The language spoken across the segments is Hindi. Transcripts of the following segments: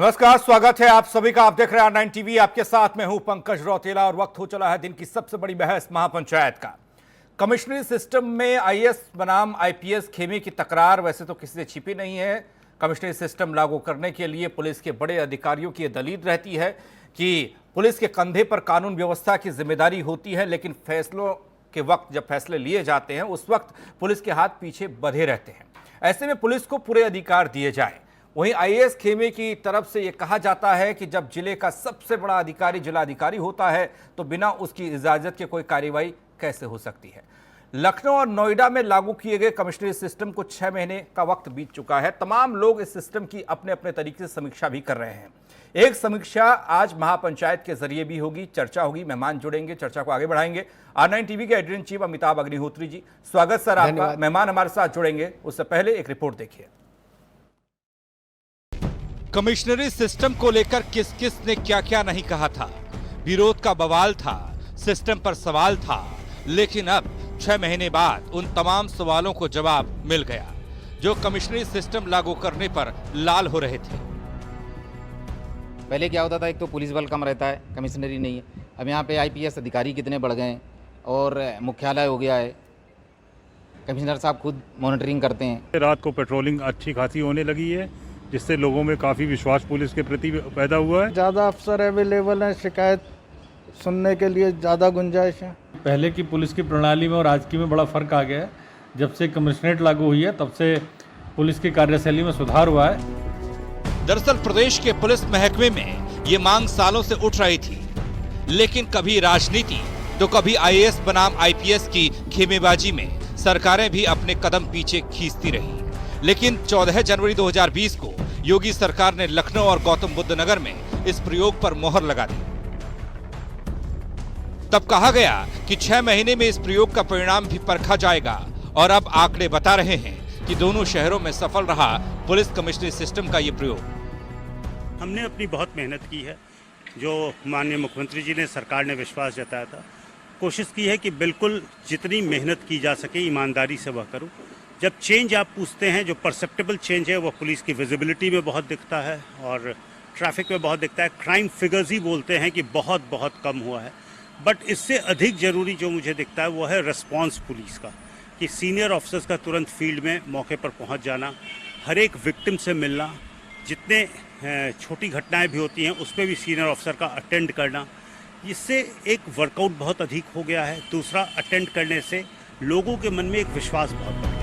नमस्कार, स्वागत है आप सभी का। आप देख रहे हैं R9 टीवी। आपके साथ मैं हूं पंकज रौतेला और वक्त हो चला है दिन की सबसे बड़ी बहस महापंचायत का। कमिश्नरी सिस्टम में आईएएस बनाम आईपीएस खेमे की तकरार वैसे तो किसी से छिपी नहीं है। कमिश्नरी सिस्टम लागू करने के लिए पुलिस के बड़े अधिकारियों की दलील रहती है कि पुलिस के कंधे पर कानून व्यवस्था की जिम्मेदारी होती है, लेकिन फैसलों के वक्त जब फैसले लिए जाते हैं उस वक्त पुलिस के हाथ पीछे बंधे रहते हैं। ऐसे में पुलिस को पूरे अधिकार दिए जाए। वहीं आईएएस खेमे की तरफ से यह कहा जाता है कि जब जिले का सबसे बड़ा अधिकारी जिलाधिकारी होता है तो बिना उसकी इजाजत के कोई कार्रवाई कैसे हो सकती है। लखनऊ और नोएडा में लागू किए गए कमिश्नरी सिस्टम को 6 महीने का वक्त बीत चुका है। तमाम लोग इस सिस्टम की अपने अपने तरीके से समीक्षा भी कर रहे हैं। एक समीक्षा आज महापंचायत के जरिए भी होगी, चर्चा होगी, मेहमान जुड़ेंगे, चर्चा को आगे बढ़ाएंगे। R9 टीवी के editor in chief Amitabh Agnihotri ji, स्वागत सर आपका। मेहमान हमारे साथ जुड़ेंगे, उससे पहले एक रिपोर्ट देखिए। कमिश्नरी सिस्टम को लेकर किस किस ने क्या क्या नहीं कहा था। विरोध का बवाल था, सिस्टम पर सवाल था, लेकिन अब 6 महीने बाद उन तमाम सवालों को जवाब मिल गया जो कमिश्नरी सिस्टम लागू करने पर लाल हो रहे थे। पहले क्या होता था, एक तो पुलिस बल कम रहता है, कमिश्नरी नहीं है। अब यहाँ पे आईपीएस अधिकारी कितने बढ़ गए हैं और मुख्यालय हो गया है, कमिश्नर साहब खुद मॉनिटरिंग करते हैं। रात को पेट्रोलिंग अच्छी खासी होने लगी है, जिससे लोगों में काफ़ी विश्वास पुलिस के प्रति पैदा हुआ है। ज़्यादा अफसर अवेलेबल हैं, शिकायत सुनने के लिए ज़्यादा गुंजाइश है। पहले की पुलिस की प्रणाली में और आज की में बड़ा फर्क आ गया है। जब से कमिश्नरेट लागू हुई है तब से पुलिस की कार्यशैली में सुधार हुआ है। दरअसल प्रदेश के पुलिस महकमे में ये मांग सालों से उठ रही थी, लेकिन कभी राजनीति तो कभी आईएएस बनाम आईपीएस की खेमेबाजी में सरकारें भी अपने कदम पीछे खींचती रही। लेकिन 14 जनवरी 2020 को योगी सरकार ने लखनऊ और गौतम बुद्ध नगर में इस प्रयोग पर मोहर लगा दी। तब कहा गया कि 6 महीने में इस प्रयोग का परिणाम भी परखा जाएगा, और अब आंकड़े बता रहे हैं कि दोनों शहरों में सफल रहा पुलिस कमिश्नरी सिस्टम का ये प्रयोग। हमने अपनी बहुत मेहनत की है, जो माननीय मुख्यमंत्री जी ने, सरकार ने विश्वास जताया था। कोशिश की है कि बिल्कुल जितनी मेहनत की जा सके ईमानदारी से वह करूं। जब चेंज आप पूछते हैं, जो परसेप्टेबल चेंज है वो पुलिस की विजिबिलिटी में बहुत दिखता है और ट्रैफिक में बहुत दिखता है। क्राइम फिगर्स ही बोलते हैं कि बहुत बहुत कम हुआ है, बट इससे अधिक जरूरी जो मुझे दिखता है वो है रिस्पांस पुलिस का, कि सीनियर ऑफिसर्स का तुरंत फील्ड में मौके पर पहुंच जाना, हर एक विक्टिम से मिलना, जितने छोटी घटनाएं भी होती हैं उस पर भी सीनियर ऑफिसर का अटेंड करना। इससे एक वर्कआउट बहुत अधिक हो गया है। दूसरा, अटेंड करने से लोगों के मन में एक विश्वास बहुत बढ़ गया है।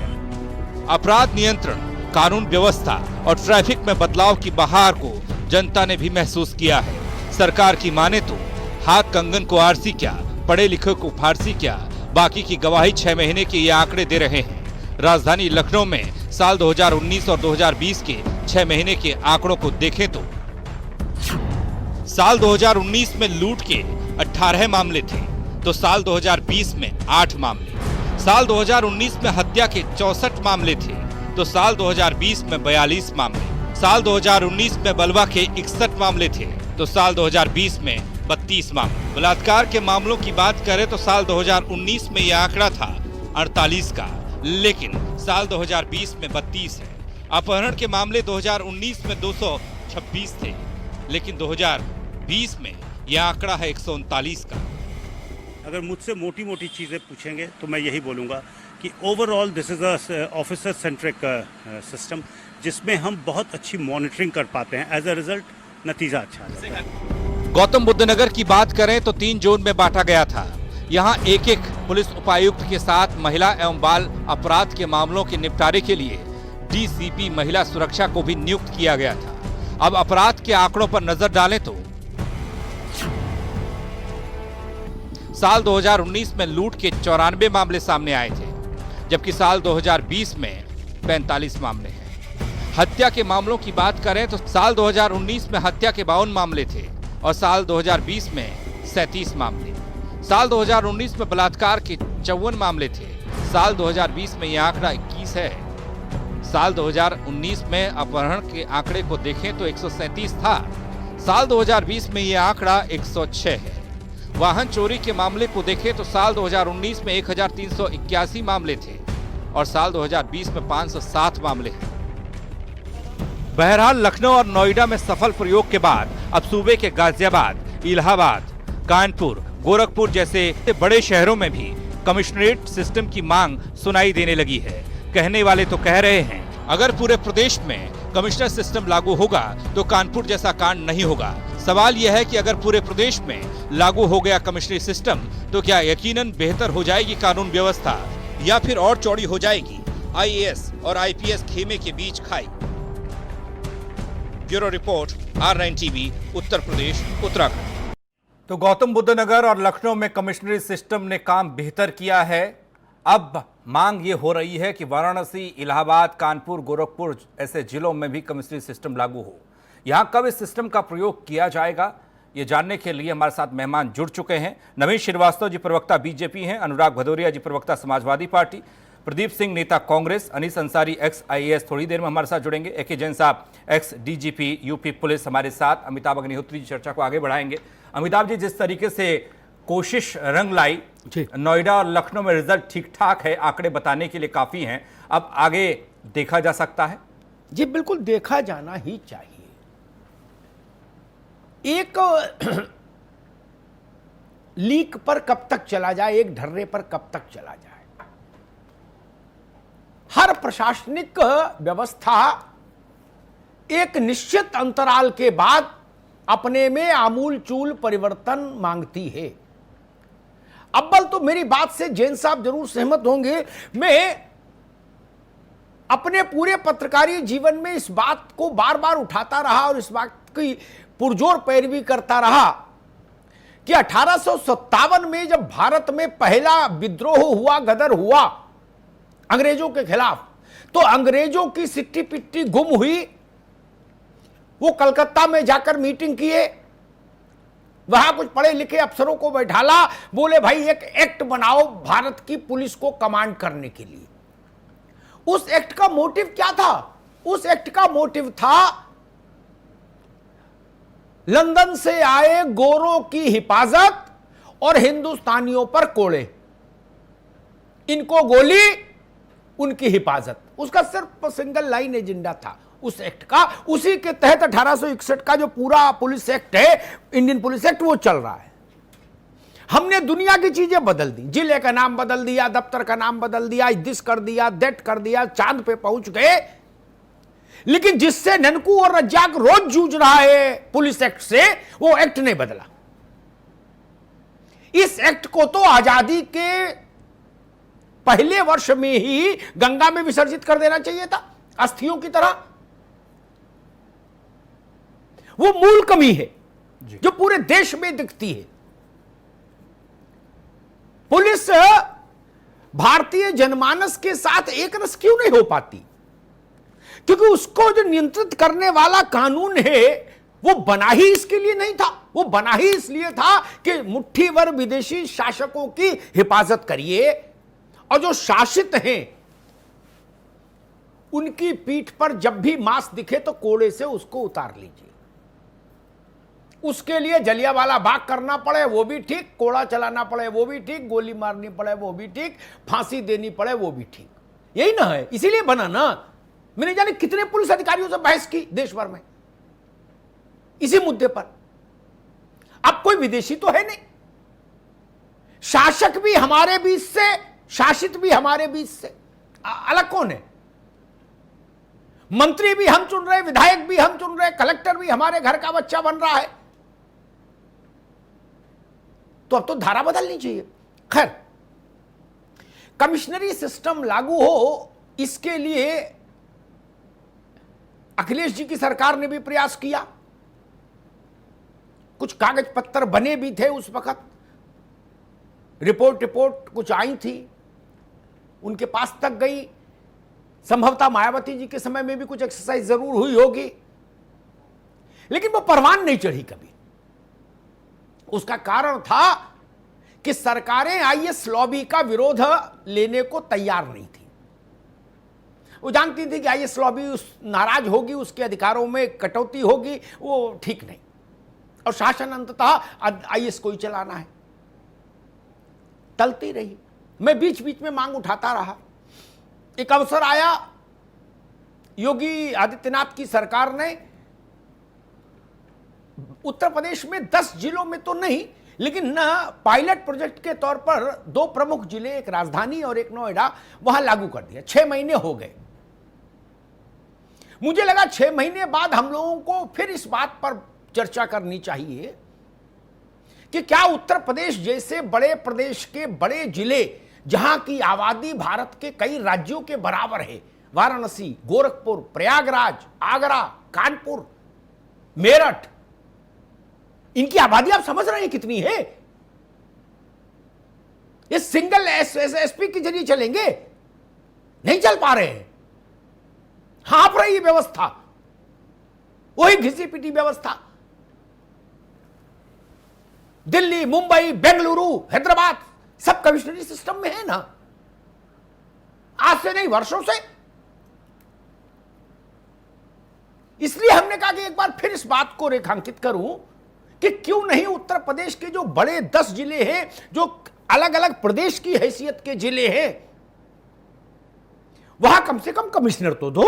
अपराध नियंत्रण, कानून व्यवस्था और ट्रैफिक में बदलाव की बहार को जनता ने भी महसूस किया है। सरकार की माने तो हाथ कंगन को आरसी क्या, पढ़े लिखे को फारसी क्या, बाकी की गवाही 6 महीने के ये आंकड़े दे रहे हैं। राजधानी लखनऊ में साल 2019 और 2020 के 6 महीने के आंकड़ों को देखें तो साल 2019 में लूट के 18 मामले थे, तो साल 2020 में 8 मामले। साल 2019 में हत्या के 64 मामले थे, तो साल 2020 में 42 मामले। साल 2019 में बलवा के 61 मामले थे, तो साल 2020 में 32 मामले। बलात्कार के मामलों की बात करें तो साल 2019 में यह आंकड़ा था 48 का, लेकिन साल 2020 में 32 है। अपहरण के मामले 2019 में 226 थे, लेकिन 2020 में यह आंकड़ा है 139 का। अगर मुझसे मोटी मोटी चीज़ें पूछेंगे तो मैं यही बोलूँगा कि overall this is a officer centric system, जिसमें हम बहुत अच्छी मॉनिटरिंग कर पाते हैं। एज अ रिजल्ट नतीजा अच्छा है। गौतम बुद्ध नगर की बात करें तो 3 जोन में बांटा गया था। यहाँ एक एक पुलिस उपायुक्त के साथ महिला एवं बाल अपराध के मामलों के निपटारे के लिए डीसीपी महिला सुरक्षा को भी नियुक्त किया गया था। अब अपराध के आंकड़ों पर नजर डालें तो साल 2019 में लूट के 94 मामले सामने आए थे, जबकि साल 2020 में 45 मामले हैं। हत्या के मामलों की बात करें तो साल 2019 में हत्या के 52 मामले थे और साल 2020 में 37 मामले। साल 2019 में बलात्कार के 54 मामले थे, साल 2020 में यह आंकड़ा 21 है। साल 2019 में अपहरण के आंकड़े को देखें तो 137 था, साल 2020 में यह आंकड़ा 106 है। वाहन चोरी के मामले को देखें तो साल 2019 में 1381 मामले थे और साल 2020 में 507 मामले हैं। बहरहाल लखनऊ और नोएडा में सफल प्रयोग के बाद अब सूबे के गाजियाबाद, इलाहाबाद, कानपुर, गोरखपुर जैसे बड़े शहरों में भी कमिश्नरेट सिस्टम की मांग सुनाई देने लगी है। कहने वाले तो कह रहे हैं, अगर पूरे प्रदेश में कमिश्नर सिस्टम लागू होगा तो कानपुर जैसा कांड नहीं होगा। सवाल यह है कि अगर पूरे प्रदेश में लागू हो गया कमिश्नरी सिस्टम तो क्या यकीनन बेहतर हो जाएगी कानून व्यवस्था या फिर और चौड़ी हो जाएगी आईएएस और आईपीएस खेमे के बीच खाई। Bureau report, R9 TV, Uttar Pradesh, Uttarakhand. तो गौतम बुद्ध नगर और लखनऊ में कमिश्नरी सिस्टम ने काम बेहतर किया है। अब मांग ये हो रही है कि वाराणसी, इलाहाबाद, कानपुर, गोरखपुर ऐसे जिलों में भी कमिश्नरी सिस्टम लागू हो। यहां कब इस सिस्टम का प्रयोग किया जाएगा, ये जानने के लिए हमारे साथ मेहमान जुड़ चुके हैं। नवीन श्रीवास्तव जी प्रवक्ता बीजेपी हैं, अनुराग भदौरिया जी प्रवक्ता समाजवादी पार्टी, प्रदीप सिंह नेता कांग्रेस, अनीस अंसारी एक्स आईएएस थोड़ी देर में हमारे साथ जुड़ेंगे, ए के जैन साहब एक्स डीजीपी यूपी पुलिस हमारे साथ, अमिताभ अग्निहोत्री जी चर्चा को आगे बढ़ाएंगे। अमिताभ जी, जिस तरीके से कोशिश रंग लाई, नोएडा और लखनऊ में रिजल्ट ठीक ठाक है, आंकड़े बताने के लिए काफी हैं, अब आगे देखा जा सकता है? जी बिल्कुल, देखा जाना ही चाहिए। एक लीक पर कब तक चला जाए, एक ढर्रे पर कब तक चला जाए। हर प्रशासनिक व्यवस्था एक निश्चित अंतराल के बाद अपने में आमूलचूल परिवर्तन मांगती है। अव्वल तो मेरी बात से जैन साहब जरूर सहमत होंगे, मैं अपने पूरे पत्रकारी जीवन में इस बात को बार बार उठाता रहा और इस बात की पुरजोर पैरवी करता रहा कि 1857 में जब भारत में पहला विद्रोह हुआ, गदर हुआ अंग्रेजों के खिलाफ, तो अंग्रेजों की सिट्टी पिट्टी गुम हुई। वो कलकत्ता में जाकर मीटिंग किए, वहां कुछ पढ़े लिखे अफसरों को बैठाला, बोले भाई एक एक्ट बनाओ भारत की पुलिस को कमांड करने के लिए। उस एक्ट का मोटिव क्या था? उस एक्ट का मोटिव था लंदन से आए गोरों की हिफाजत और हिंदुस्तानियों पर कोड़े, इनको गोली, उनकी हिफाजत। उसका सिर्फ सिंगल लाइन एजेंडा था उस एक्ट का। उसी के तहत 1861 का जो पूरा पुलिस एक्ट है, इंडियन पुलिस एक्ट, वो चल रहा है। हमने दुनिया की चीजें बदल दी, जिले का नाम बदल दिया, दफ्तर का नाम बदल दिया, दिस कर दिया, दैट कर दिया, चांद पे पहुंच गए। लेकिन जिससे ननकू और रज्जाक रोज जूझ रहा है पुलिस एक्ट से, वो एक्ट नहीं बदला। इस एक्ट को तो आजादी के पहले वर्ष में ही गंगा में विसर्जित कर देना चाहिए था, अस्थियों की तरह। वो मूल कमी है जो पूरे देश में दिखती है। पुलिस भारतीय जनमानस के साथ एक रस क्यों नहीं हो पाती? क्योंकि उसको जो नियंत्रित करने वाला कानून है वो बना ही इसके लिए नहीं था। वो बना ही इसलिए था कि मुट्ठी भर विदेशी शासकों की हिफाजत करिए, और जो शासित हैं उनकी पीठ पर जब भी मांस दिखे तो कोड़े से उसको उतार लीजिए। उसके लिए जलियांवाला बाग करना पड़े वो भी ठीक, कोड़ा चलाना पड़े वो भी ठीक, गोली मारनी पड़े वो भी ठीक, फांसी देनी पड़े वो भी ठीक। यही ना है, इसीलिए बना ना। मैंने जाने कितने पुलिस अधिकारियों से बहस की देश भर में इसी मुद्दे पर। अब कोई विदेशी तो है नहीं, शासक भी हमारे बीच से, शासित भी हमारे बीच से, अलग कौन है? मंत्री भी हम चुन रहे, विधायक भी हम चुन रहे, कलेक्टर भी हमारे घर का बच्चा बन रहा है। तो अब तो धारा बदलनी चाहिए। खैर, कमिश्नरी सिस्टम लागू हो इसके लिए अखिलेश जी की सरकार ने भी प्रयास किया। कुछ कागज पत्तर बने भी थे उस वक्त, रिपोर्ट कुछ आई थी, उनके पास तक गई। संभवतः मायावती जी के समय में भी कुछ एक्सरसाइज जरूर हुई होगी, लेकिन वो परवान नहीं चढ़ी कभी। उसका कारण था कि सरकारें आईएएस लॉबी का विरोध लेने को तैयार नहीं थी। वो जानती थी कि आईएएस लॉबी नाराज होगी, उसके अधिकारों में कटौती होगी, वो ठीक नहीं। और शासन अंततः आईएएस को ही चलाना है, टलती रही। मैं बीच बीच में मांग उठाता रहा। एक अवसर आया योगी आदित्यनाथ की सरकार ने उत्तर प्रदेश में 10 जिलों में तो नहीं, लेकिन ना पायलट प्रोजेक्ट के तौर पर 2 प्रमुख जिले, एक राजधानी और एक नोएडा, वहां लागू कर दिया। 6 महीने हो गए। मुझे लगा 6 महीने बाद हम लोगों को फिर इस बात पर चर्चा करनी चाहिए कि क्या उत्तर प्रदेश जैसे बड़े प्रदेश के बड़े जिले, जहां की आबादी भारत के कई राज्यों के बराबर है, वाराणसी, गोरखपुर, प्रयागराज, आगरा, कानपुर, मेरठ, इनकी आबादी आप समझ रहे हैं कितनी है? ये सिंगल एसएसपी के जरिए चलेंगे? नहीं चल पा रहे हैं। हाँफ रही व्यवस्था, वही घिसी पिटी व्यवस्था। दिल्ली, मुंबई, बेंगलुरु, हैदराबाद सब कमिश्नरी सिस्टम में है ना, आज से नहीं वर्षों से। इसलिए हमने कहा कि एक बार फिर इस बात को रेखांकित करूं कि क्यों नहीं उत्तर प्रदेश के जो बड़े 10 जिले हैं, जो अलग अलग प्रदेश की हैसियत के जिले हैं, वहां कम से कम कमिश्नर तो दो,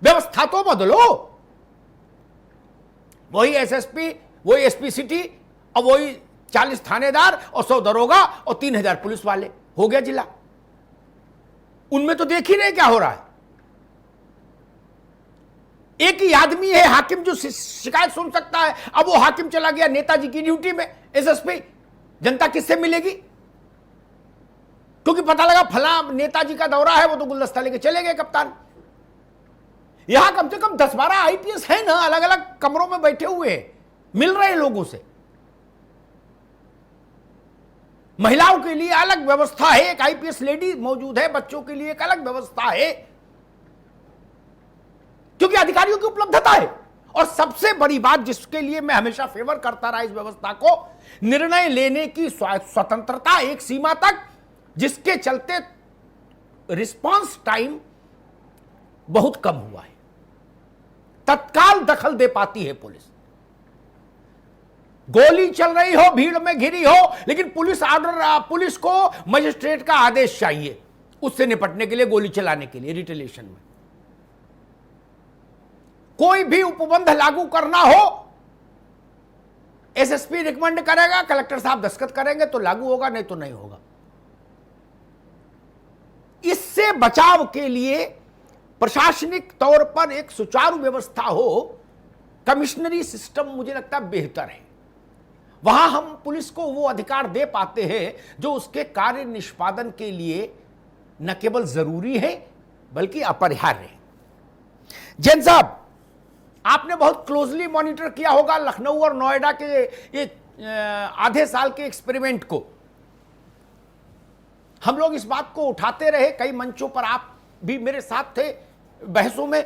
व्यवस्था तो बदलो। वही एसएसपी, वही एसपी सिटी, और वही 40 थानेदार और 100 दरोगा और 3000 पुलिस वाले, हो गया जिला। उनमें तो देख ही रहे क्या हो रहा है। एक ही आदमी है हाकिम जो शिकायत सुन सकता है। अब वो हाकिम चला गया नेताजी की ड्यूटी में, एसएसपी, जनता किससे मिलेगी? क्योंकि पता लगा फला नेताजी का दौरा है, वो तो गुलदस्ता लेके चले गए कप्तान। यहां कम से कम 10-12 आईपीएस है ना, अलग अलग कमरों में बैठे हुए हैं, मिल रहे हैं लोगों से। महिलाओं के लिए अलग व्यवस्था है, एक आईपीएस लेडी मौजूद है, बच्चों के लिए एक अलग व्यवस्था है, क्योंकि अधिकारियों की उपलब्धता है। और सबसे बड़ी बात जिसके लिए मैं हमेशा फेवर करता रहा इस व्यवस्था को, निर्णय लेने की स्वतंत्रता एक सीमा तक, जिसके चलते रिस्पांस टाइम बहुत कम हुआ है। तत्काल दखल दे पाती है पुलिस। गोली चल रही हो, भीड़ में घिरी हो, लेकिन पुलिस को मजिस्ट्रेट का आदेश चाहिए उससे निपटने के लिए, गोली चलाने के लिए, रिटेलिएशन में। कोई भी उपबंध लागू करना हो, एसएसपी रिकमेंड करेगा, कलेक्टर साहब दस्तखत करेंगे तो लागू होगा, नहीं तो नहीं होगा। इससे बचाव के लिए प्रशासनिक तौर पर एक सुचारू व्यवस्था हो, कमिश्नरी सिस्टम मुझे लगता बेहतर है। वहां हम पुलिस को वो अधिकार दे पाते हैं जो उसके कार्य निष्पादन के लिए न केवल जरूरी है बल्कि अपरिहार्य है। जैन साहब, आपने बहुत क्लोजली मॉनिटर किया होगा लखनऊ और नोएडा के ये आधे साल के एक्सपेरिमेंट को। हम लोग इस बात को उठाते रहे कई मंचों पर, आप भी मेरे साथ थे बहसों में,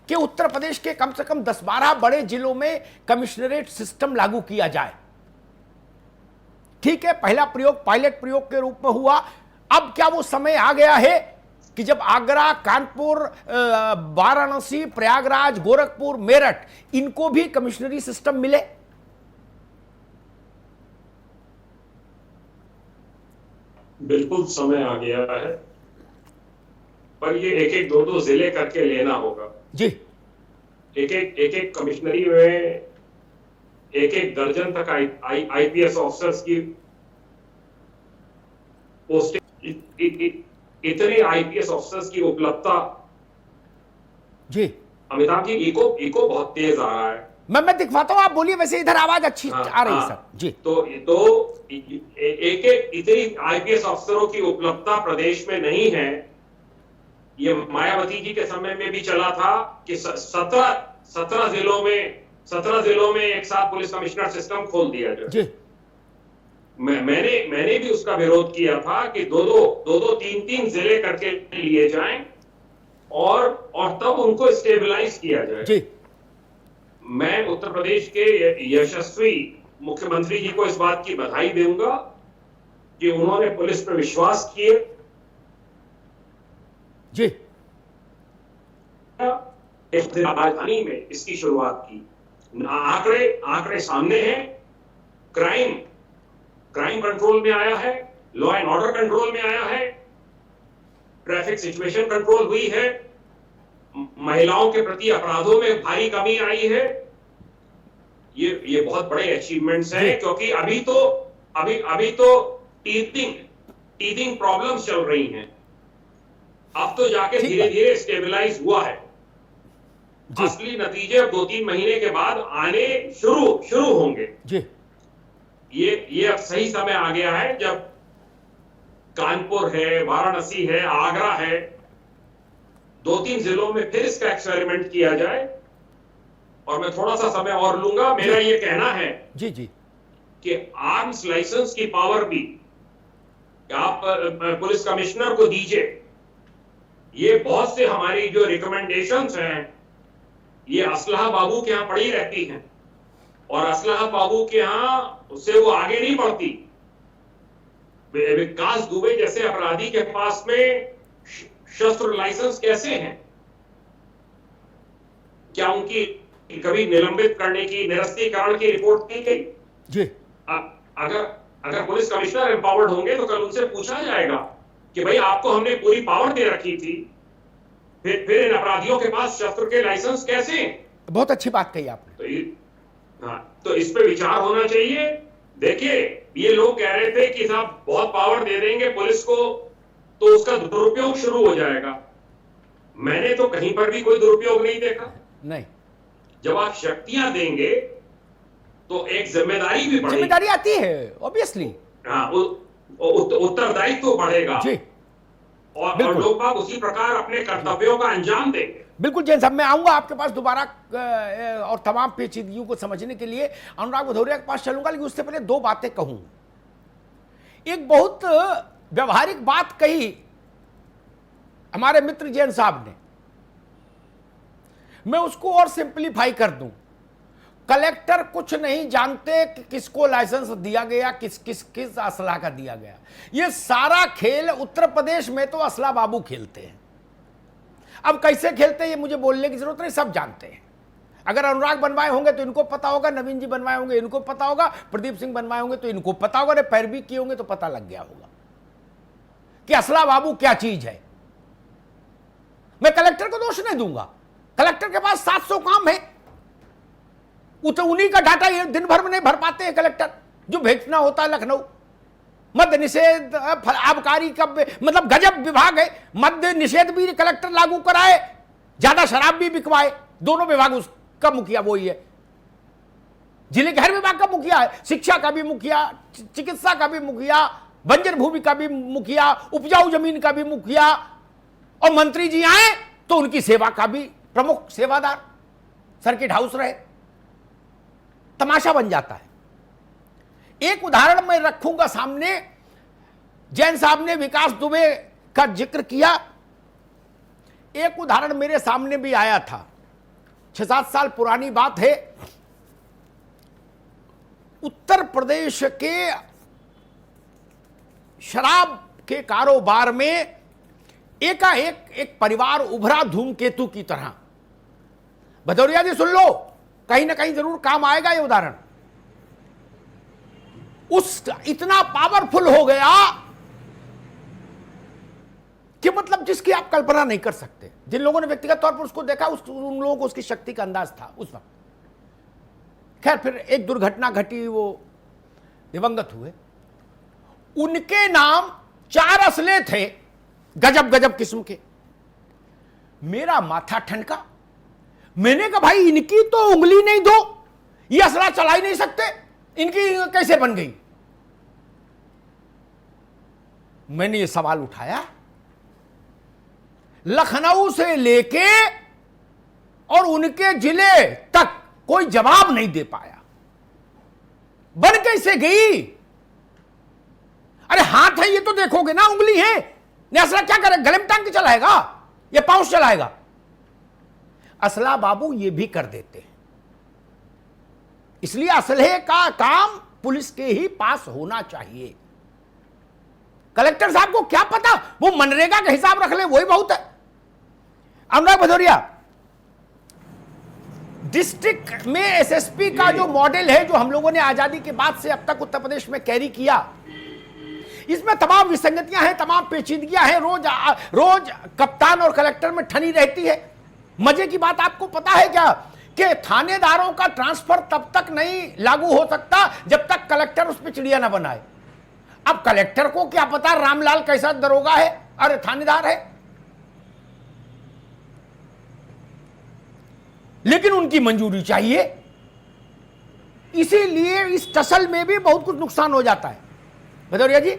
कि उत्तर प्रदेश के कम से कम 10-12 बड़े जिलों में कमिश्नरेट सिस्टम लागू किया जाए। ठीक है, पहला प्रयोग पायलट प्रयोग के रूप में हुआ। अब क्या वो समय आ गया है कि जब आगरा, कानपुर, वाराणसी, प्रयागराज, गोरखपुर, मेरठ, इनको भी कमिश्नरी सिस्टम मिले? बिल्कुल समय आ गया है, पर ये एक एक 2-2 जिले करके लेना होगा जी। एक एक कमिश्नरी में एक दर्जन तक आईपीएस ऑफिसर्स की पोस्टिंग, इतने आईपीएस ऑफिसर्स की उपलब्धता जी। अमिताभ जी, इको बहुत तेज आ रहा है। मैं दिखवाता हूं, आप बोलिए, वैसे इधर आवाज अच्छी आ रही है सर जी। तो एक इतनी आईपीएस अफसरों की उपलब्धता प्रदेश में नहीं है। ये मायावती जी के समय में भी चला था कि 17 जिलों में एक साथ पुलिस कमिश्नर सिस्टम खोल दिया जाए। मैंने भी उसका विरोध किया था कि दो 3 जिले करके लिए जाएं और तब उनको स्टेबलाइज किया जाए जी। मैं उत्तर प्रदेश के यशस्वी मुख्यमंत्री जी को इस बात की बधाई दूंगा कि उन्होंने पुलिस पर विश्वास किए जी। राजधानी में इसकी शुरुआत की। आंकड़े सामने हैं। क्राइम कंट्रोल में आया है, लॉ एंड ऑर्डर कंट्रोल में आया है, ट्रैफिक सिचुएशन कंट्रोल हुई है, महिलाओं के प्रति अपराधों में भारी कमी आई है। ये बहुत बड़े अचीवमेंट्स हैं, क्योंकि अभी तो टीथिंग प्रॉब्लम्स चल रही हैं। अब तो जाके धीरे धीरे स्टेबलाइज हुआ है। असली नतीजे अब 2-3 महीने के बाद आने शुरू होंगे जी। ये अब सही समय आ गया है, जब कानपुर है, वाराणसी है, आगरा है, 2-3 जिलों में फिर इसका एक्सपेरिमेंट किया जाए। और मैं थोड़ा सा समय और लूंगा। मेरा ये कहना है जी कि आर्म्स लाइसेंस की पावर भी आप पुलिस कमिश्नर को दीजिए। ये बहुत से हमारी जो रिकमेंडेशंस हैं, ये असलहा बाबू के यहां पड़ी रहती हैं, और असलहा बाबू के यहां उससे वो आगे नहीं बढ़ती। विकास दुबे जैसे अपराधी के पास में शस्त्र लाइसेंस कैसे हैं? क्या उनकी कभी निलंबित करने की, निरस्तीकरण की रिपोर्ट की गई जी? अगर पुलिस कमिश्नर एम्पावर्ड होंगे तो कल उनसे पूछा जाएगा कि भाई आपको हमने पूरी पावर दे रखी थी, फिर इन अपराधियों के पास शस्त्र के लाइसेंस कैसे? बहुत अच्छी बात कही आपने। तो इस पे विचार होना चाहिए। देखिए, ये लोग कह रहे थे कि साहब बहुत पावर दे देंगे पुलिस को तो उसका दुरुपयोग शुरू हो जाएगा। मैंने तो कहीं पर भी कोई दुरुपयोग नहीं देखा। नहीं, जब आप शक्तियां देंगे तो एक जिम्मेदारी भी बढ़ेगी। जिम्मेदारी आती है ऑब्वियसली। हाँ, उत्तरदायित्व तो बढ़ेगा जी। और लोग बाग उसी प्रकार अपने कर्तव्यों का अंजाम देंगे। बिल्कुल जैन साहब, मैं आऊंगा आपके पास दोबारा और तमाम पेचीदगियों को समझने के लिए अनुराग भदौरिया के पास चलूंगा, लेकिन उससे पहले 2 बातें कहूं। एक बहुत व्यवहारिक बात कही हमारे मित्र जैन साहब ने, मैं उसको और सिंपलीफाई कर दूं। कलेक्टर कुछ नहीं जानते कि किसको लाइसेंस दिया गया, किस असला का दिया गया। ये सारा खेल उत्तर प्रदेश में तो असला बाबू खेलते हैं। अब कैसे खेलते हैं ये मुझे बोलने की जरूरत नहीं, सब जानते हैं। अगर अनुराग बनवाए होंगे तो इनको पता होगा, नवीन जी बनवाए होंगे इनको पता होगा, प्रदीप सिंह बनवाए होंगे तो इनको पता होगा, पैरवी किए होंगे तो पता लग गया होगा कि असला बाबू क्या चीज है। मैं कलेक्टर को दोष नहीं दूंगा, कलेक्टर के पास 700 काम है, उन्हीं का डाटा ये दिन भर में नहीं भर पाते हैं कलेक्टर। जो भेजना होता है लखनऊ, मद्य निषेध, आबकारी का मतलब गजब विभाग है। मद्य निषेध भी कलेक्टर लागू कराए, ज्यादा शराब भी बिकवाए। दोनों विभाग उसका मुखिया वही है, जिले के हर विभाग का मुखिया है। शिक्षा का भी मुखिया, चिकित्सा का भी मुखिया, बंजर भूमि का भी मुखिया, उपजाऊ जमीन का भी मुखिया, और मंत्री जी आए तो उनकी सेवा का भी प्रमुख सेवादार सर्किट हाउस रहे। तमाशा बन जाता है। एक उदाहरण मैं रखूंगा सामने। जैन साहब ने विकास दुबे का जिक्र किया, एक उदाहरण मेरे सामने भी आया था, 6-7 साल पुरानी बात है। उत्तर प्रदेश के शराब के कारोबार में एकाएक एक परिवार उभरा धूमकेतु की तरह। भदौरिया जी सुन लो, कहीं ना कहीं जरूर काम आएगा ये उदाहरण। इतना पावरफुल हो गया कि मतलब जिसकी आप कल्पना नहीं कर सकते। जिन लोगों ने व्यक्तिगत तौर पर उसको देखा, उन लोगों को उसकी शक्ति का अंदाज था उस वक्त। खैर, फिर एक दुर्घटना घटी, वो दिवंगत हुए। उनके नाम 4 असले थे, गजब गजब किस्म के। मेरा माथा ठनका। मैंने कहा भाई इनकी तो उंगली नहीं दो, ये असला चला ही नहीं सकते, इनकी कैसे बन गई? मैंने ये सवाल उठाया। लखनऊ से लेके और उनके जिले तक कोई जवाब नहीं दे पाया। बन कैसे गई? अरे हाथ है ये तो देखोगे ना, उंगली है, असला क्या करे? गले में टांग के चलाएगा या पाउच चलाएगा? असला बाबू ये भी कर देते हैं। इसलिए असलहे का काम पुलिस के ही पास होना चाहिए। कलेक्टर साहब को क्या पता, वो मनरेगा का हिसाब रख ले, वही बहुत है। अनुराग भदौरिया, डिस्ट्रिक्ट में एसएसपी का जो मॉडल है, जो हम लोगों ने आजादी के बाद से अब तक उत्तर प्रदेश में कैरी किया, इसमें तमाम विसंगतियां हैं, तमाम पेचीदगियां हैं, रोज कप्तान और कलेक्टर में ठनी रहती है। मजे की बात आपको पता है क्या कि थानेदारों का ट्रांसफर तब तक नहीं लागू हो सकता जब तक कलेक्टर उस पर चिड़िया ना बनाए। अब कलेक्टर को क्या पता रामलाल कैसा दरोगा है, अरे थानेदार है, लेकिन उनकी मंजूरी चाहिए। इसीलिए इस टसल में भी बहुत कुछ नुकसान हो जाता है। भदौरिया जी।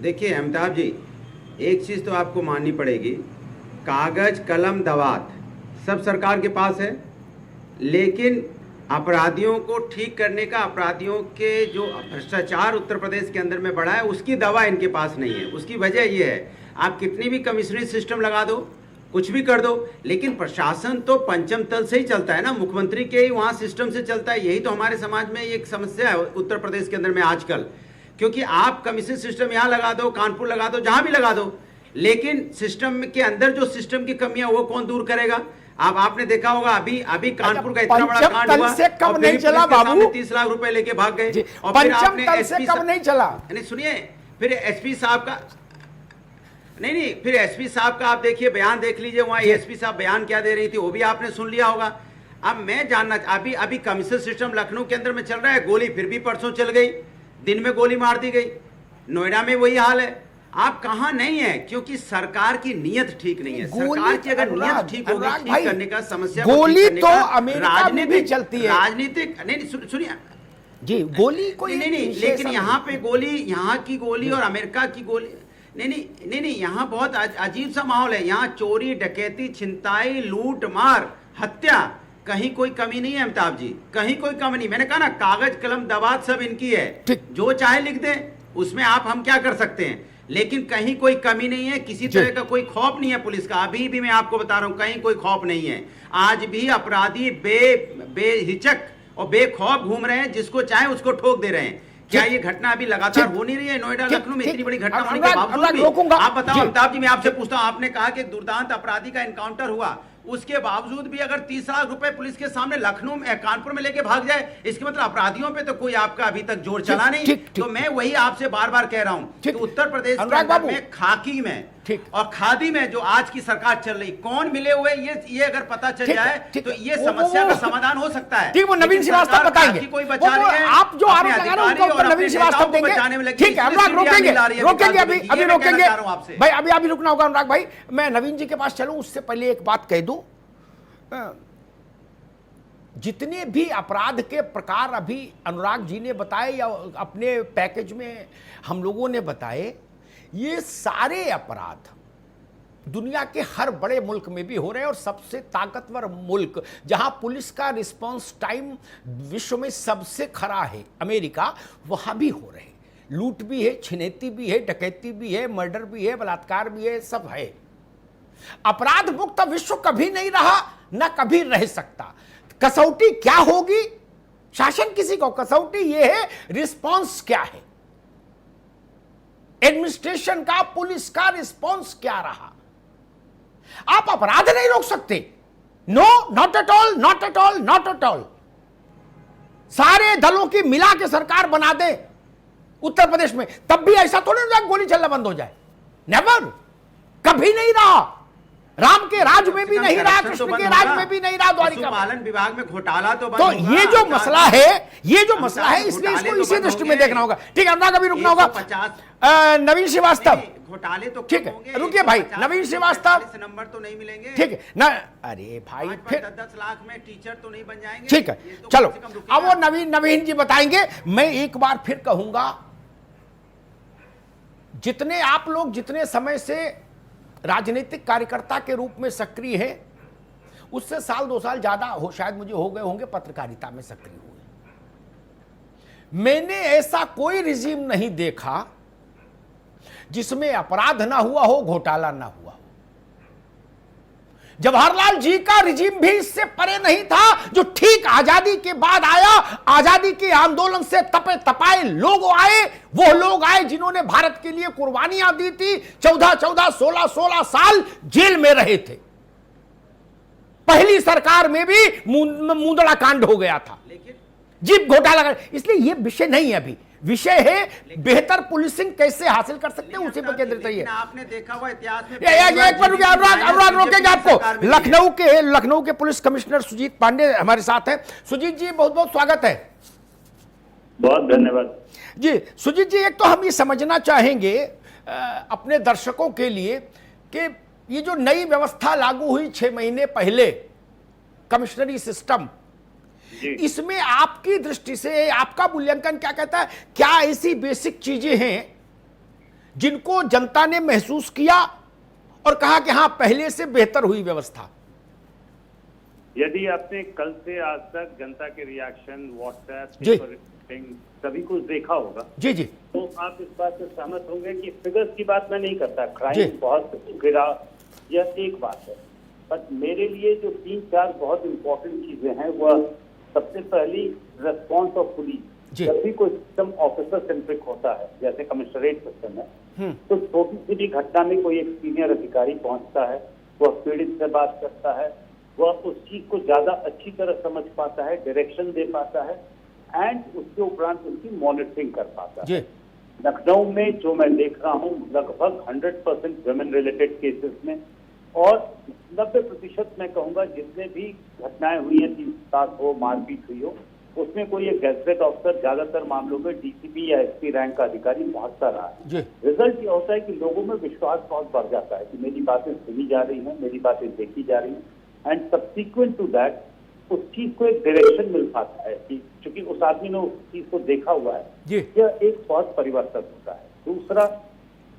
देखिए अमिताभ जी, एक चीज तो आपको माननी पड़ेगी, कागज कलम दवात सब सरकार के पास है, लेकिन अपराधियों को ठीक करने का, अपराधियों के जो भ्रष्टाचार उत्तर प्रदेश के अंदर में बढ़ा है, उसकी दवा इनके पास नहीं है। उसकी वजह यह है, आप कितनी भी कमिश्नरी सिस्टम लगा दो, कुछ भी कर दो, लेकिन प्रशासन तो पंचम तल से ही चलता है ना, मुख्यमंत्री के ही वहां सिस्टम से चलता है। यही तो हमारे समाज में एक समस्या है उत्तर प्रदेश के अंदर में आजकल, क्योंकि आप कमीशन सिस्टम यहाँ लगा दो, कानपुर लगा दो, जहां भी लगा दो, लेकिन सिस्टम के अंदर जो सिस्टम की कमियां वो कौन दूर करेगा। अब आपने देखा होगा अभी कानपुर का इतना बड़ा कांड हुआ से कम नहीं चला बाबू, 30 लाख रुपए लेके भाग गए, और फिर पंचम आपने तल से कम नहीं चला। नहीं सुनिए, फिर एसपी साहब का नहीं, फिर एसपी साहब का आप देखिए बयान देख लीजिए, वहां एसपी साहब बयान क्या दे रही थी वो भी आपने सुन लिया होगा। अब मैं जानना, अभी कमीशन सिस्टम लखनऊ के अंदर में चल रहा है, गोली फिर भी परसों चल गई, दिन में गोली मार दी गई, नोएडा में वही हाल है। आप कहां नहीं है, क्योंकि सरकार की नीयत ठीक नहीं है। सरकार की अगर नीयत ठीक होगी, ठीक करने का समस्या गोली तो अमेरिका में भी चलती है, राजनीतिक नहीं, सुनिए जी, गोली कोई नहीं, लेकिन यहाँ पे गोली, यहाँ की गोली और अमेरिका की गोली नहीं, यहाँ बहुत अजीब सा माहौल है। यहाँ चोरी, डकैती, छिनताई, लूट मार, हत्या, कहीं कोई कमी नहीं है अमिताभ जी, कहीं कोई कमी नहीं। मैंने कहा ना, कागज कलम दवात सब इनकी है, जो चाहे लिख दे, उसमें हम क्या कर सकते हैं, लेकिन कहीं कोई कमी नहीं है, किसी तरह का कोई खौफ नहीं है पुलिस का। अभी भी मैं आपको बता रहा हूं, कहीं कोई खौफ नहीं है। आज भी अपराधी बेहिचक और बेखौफ घूम रहे हैं, जिसको चाहे उसको ठोक दे रहे हैं। क्या ये घटना अभी लगातार हो नहीं रही है नोएडा लखनऊ में, इतनी बड़ी घटना होने के बावजूद भी? आप बताओ अमिताभ जी, मैं आपसे पूछता हूं, आपने कहा कि दुर्दांत अपराधी का एनकाउंटर हुआ, उसके बावजूद भी अगर 30 लाख रुपए पुलिस के सामने लखनऊ में, कानपुर में लेके भाग जाए, इसके मतलब अपराधियों पे तो कोई आपका अभी तक जोर चला नहीं। तो मैं वही आपसे बार बार कह रहा हूं कि उत्तर प्रदेश में खाकी में और खादी में जो आज की सरकार चल रही, कौन मिले हुए, ये अगर पता चल जाए तो ये समस्या का समाधान हो सकता है। ठीक, वो नवीन श्रीवास्तव बताएंगे, कोई बचा नहीं है, आप जो आरोप लगा रहे हैं उसका उत्तर नवीन श्रीवास्तव देंगे। ठीक है, अनुराग रोकेंगे अभी रोकेंगे भाई, अभी रुकना होगा अनुराग भाई। मैं नवीन जी के पास चलूं उससे पहले एक बात कह दूं, जितने भी अपराध के प्रकार अभी अनुराग जी ने बताए या अपने पैकेज में हम लोगों ने बताए, ये सारे अपराध दुनिया के हर बड़े मुल्क में भी हो रहे हैं, और सबसे ताकतवर मुल्क जहां पुलिस का रिस्पांस टाइम विश्व में सबसे खरा है, अमेरिका, वहां भी हो रहे हैं। लूट भी है, छिनैती भी है, डकैती भी है, मर्डर भी है, बलात्कार भी है, सब है। अपराध मुक्त विश्व कभी नहीं रहा, न कभी रह सकता। कसौटी क्या होगी, शासन किसी को, कसौटी यह है रिस्पांस क्या है, एडमिनिस्ट्रेशन का, पुलिस का रिस्पांस क्या रहा। आप अपराध नहीं रोक सकते, no, not at all, not at all, not at all. सारे दलों की मिला के सरकार बना दे उत्तर प्रदेश में, तब भी ऐसा थोड़ी ना गोली चलना बंद हो जाए। नेवर, कभी नहीं रहा। राम के राज में भी नहीं रहा, कृष्ण के राज में भी नहीं रहा, द्वारिका पालन विभाग में घोटाला तो तो ये जो मसला है, ये जो मसला है, इसलिए इसको इसी दृष्टि में देखना होगा। ठीक है अनुराग, अभी रुकना होगा। नवीन श्रीवास्तव, घोटाले तो ठीक है, रुकिए भाई, नवीन श्रीवास्तव, नंबर तो नहीं मिलेंगे, ठीक है ना, अरे भाई फिर 10 लाख में टीचर तो नहीं बन जाएंगे, ठीक है, चलो अब वो नवीन जी बताएंगे। मैं एक बार फिर कहूंगा, जितने आप लोग जितने समय से राजनीतिक कार्यकर्ता के रूप में सक्रिय है, उससे साल 2 साल ज्यादा हो शायद मुझे हो गए होंगे पत्रकारिता में सक्रिय हुए। मैंने ऐसा कोई रिजीम नहीं देखा जिसमें अपराध ना हुआ हो, घोटाला ना हुआ हो। जवाहरलाल जी का रिजीम भी इससे परे नहीं था, जो ठीक आजादी के बाद आया। आजादी के आंदोलन से तपे तपाए लोग आए, वो लोग आए जिन्होंने भारत के लिए कुर्बानियां दी थी, 14-14, 16-16 साल जेल में रहे थे। पहली सरकार में भी मुंदड़ा कांड हो गया था, जीप घोटाला, इसलिए ये विषय नहीं है अभी। विषय है बेहतर पुलिसिंग कैसे हासिल कर सकते हैं, उसी पर केंद्रित रहिए। आपने देखा हुआ इतिहास में एक मिनट रुकिए, अनुराग रोकेंगे आपको। लखनऊ के पुलिस कमिश्नर सुजीत पांडे हमारे साथ हैं। सुजीत जी, बहुत बहुत स्वागत है। बहुत धन्यवाद जी। सुजीत जी, एक तो हम ये समझना चाहेंगे अपने दर्शकों के लिए कि ये जो नई व्यवस्था लागू हुई 6 महीने पहले, कमिश्नरी सिस्टम, इसमें आपकी दृष्टि से आपका मूल्यांकन क्या कहता है? क्या ऐसी बेसिक चीजें हैं जिनको जनता ने महसूस किया और कहा कि हां पहले से बेहतर हुई व्यवस्था? यदि आपने कल से आज तक जनता के रिएक्शन, व्हाट्सएप, सभी कुछ देखा होगा जी जी, तो आप इस बात से सहमत होंगे कि फिगर्स की बात मैं नहीं करता, क्राइम बहुत गिरा, यह एक बात है, पर मेरे लिए जो 3-4 बहुत इंपॉर्टेंट चीजें हैं वह सबसे पहली रेस्पॉन्स ऑफ पुलिस। जब भी कोई सिस्टम ऑफिसर सेंट्रिक होता है, जैसे कमिश्नरेट सिस्टम है, तो छोटी सी भी घटना में कोई एक सीनियर अधिकारी पहुंचता है, वह पीड़ित से बात करता है, वह उस चीज को ज्यादा अच्छी तरह समझ पाता है, डायरेक्शन दे पाता है एंड उसके उपरांत उसकी मॉनिटरिंग कर पाता है। लखनऊ में जो मैं देख रहा हूँ लगभग 100% वुमेन रिलेटेड केसेस में, और 90% मैं कहूँगा जितने भी घटनाएं हुई हैं, 3-7 हो, मारपीट हुई हो, उसमें कोई एक गैजेटेड ऑफिसर, ज्यादातर मामलों में डीसीपी या एसपी रैंक का अधिकारी पहुंचता रहा है। रिजल्ट ये होता है कि लोगों में विश्वास बहुत बढ़ जाता है कि मेरी बातें सुनी जा रही हैं, मेरी बातें देखी जा रही हैं, एंड सब्सिक्वेंट टू दैट उस चीज को एक डायरेक्शन मिल पाता है कि चूंकि उस आदमी ने उस चीज को देखा हुआ है, यह एक बहुत परिवर्तन होता है। दूसरा,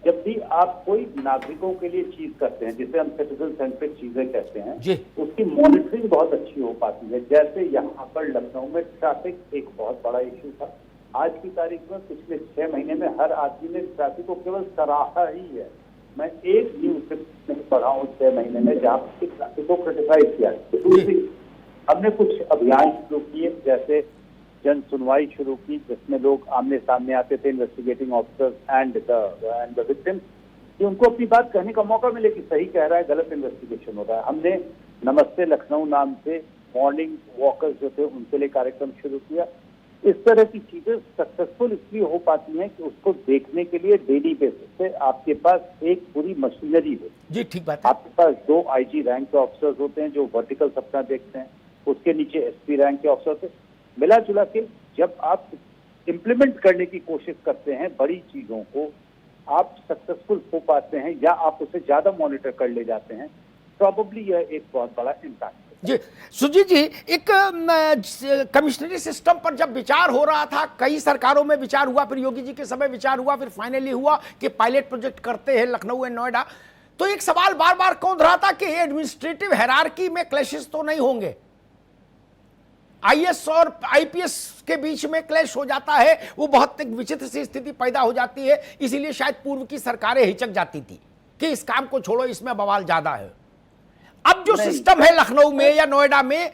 जब भी आप कोई नागरिकों के लिए चीज करते हैं, जिसे हम सिटीजन सेंट्रिक चीजें कहते हैं, उसकी मॉनिटरिंग बहुत अच्छी हो पाती है। जैसे यहाँ पर लखनऊ में ट्रैफिक एक बहुत बड़ा इश्यू था। आज की तारीख में पिछले 6 महीने में हर आदमी ने ट्रैफिक को केवल सराहा ही है। मैं एक न्यूज नहीं पढ़ा हूँ 6 महीने में जहाँ ट्रैफिक को क्रिटिसाइज किया। दूसरी, हमने कुछ अभियान शुरू किए, जैसे जन सुनवाई शुरू की, जिसमें लोग आमने सामने आते थे, investigating officers and the victims, कि उनको अपनी बात कहने का मौका मिले कि सही कह रहा है, गलत इन्वेस्टिगेशन हो रहा है। हमने नमस्ते लखनऊ नाम से मॉर्निंग वॉकर्स जो थे उनके लिए कार्यक्रम शुरू किया। इस तरह की चीजें सक्सेसफुल इसलिए हो पाती हैं कि उसको देखने के लिए डेली बेसिस पे आपके पास एक पूरी मशीनरी हो। जी, ठीक बात है। आपके पास 2 IG रैंक के ऑफिसर्स होते हैं जो वर्टिकल सपना देखते हैं, उसके नीचे SP रैंक के ऑफिसर थे। मिला जुला के जब आप इम्प्लीमेंट करने की कोशिश करते हैं बड़ी चीजों को, आप सक्सेसफुल हो पाते हैं या आप उसे ज्यादा मॉनिटर कर ले जाते हैं, प्रॉबेबली यह एक बहुत बड़ा इम्पैक्ट है। जी, सुजीत जी, एक कमिश्नरी सिस्टम पर जब विचार हो रहा था, कई सरकारों में विचार हुआ, फिर योगी जी के समय विचार हुआ, फिर फाइनली हुआ कि पायलट प्रोजेक्ट करते हैं लखनऊ एंड नोएडा, तो एक सवाल बार बार कौंध रहा था कि एडमिनिस्ट्रेटिव हायरार्की में क्लैशेस तो नहीं होंगे, IAS और IPS के बीच में क्लैश हो जाता है, वो बहुत एक विचित्र सी स्थिति पैदा हो जाती है। इसीलिए शायद पूर्व की सरकारें हिचक जाती थी कि इस काम को छोड़ो, इसमें बवाल ज्यादा है। अब जो सिस्टम है लखनऊ में या नोएडा में,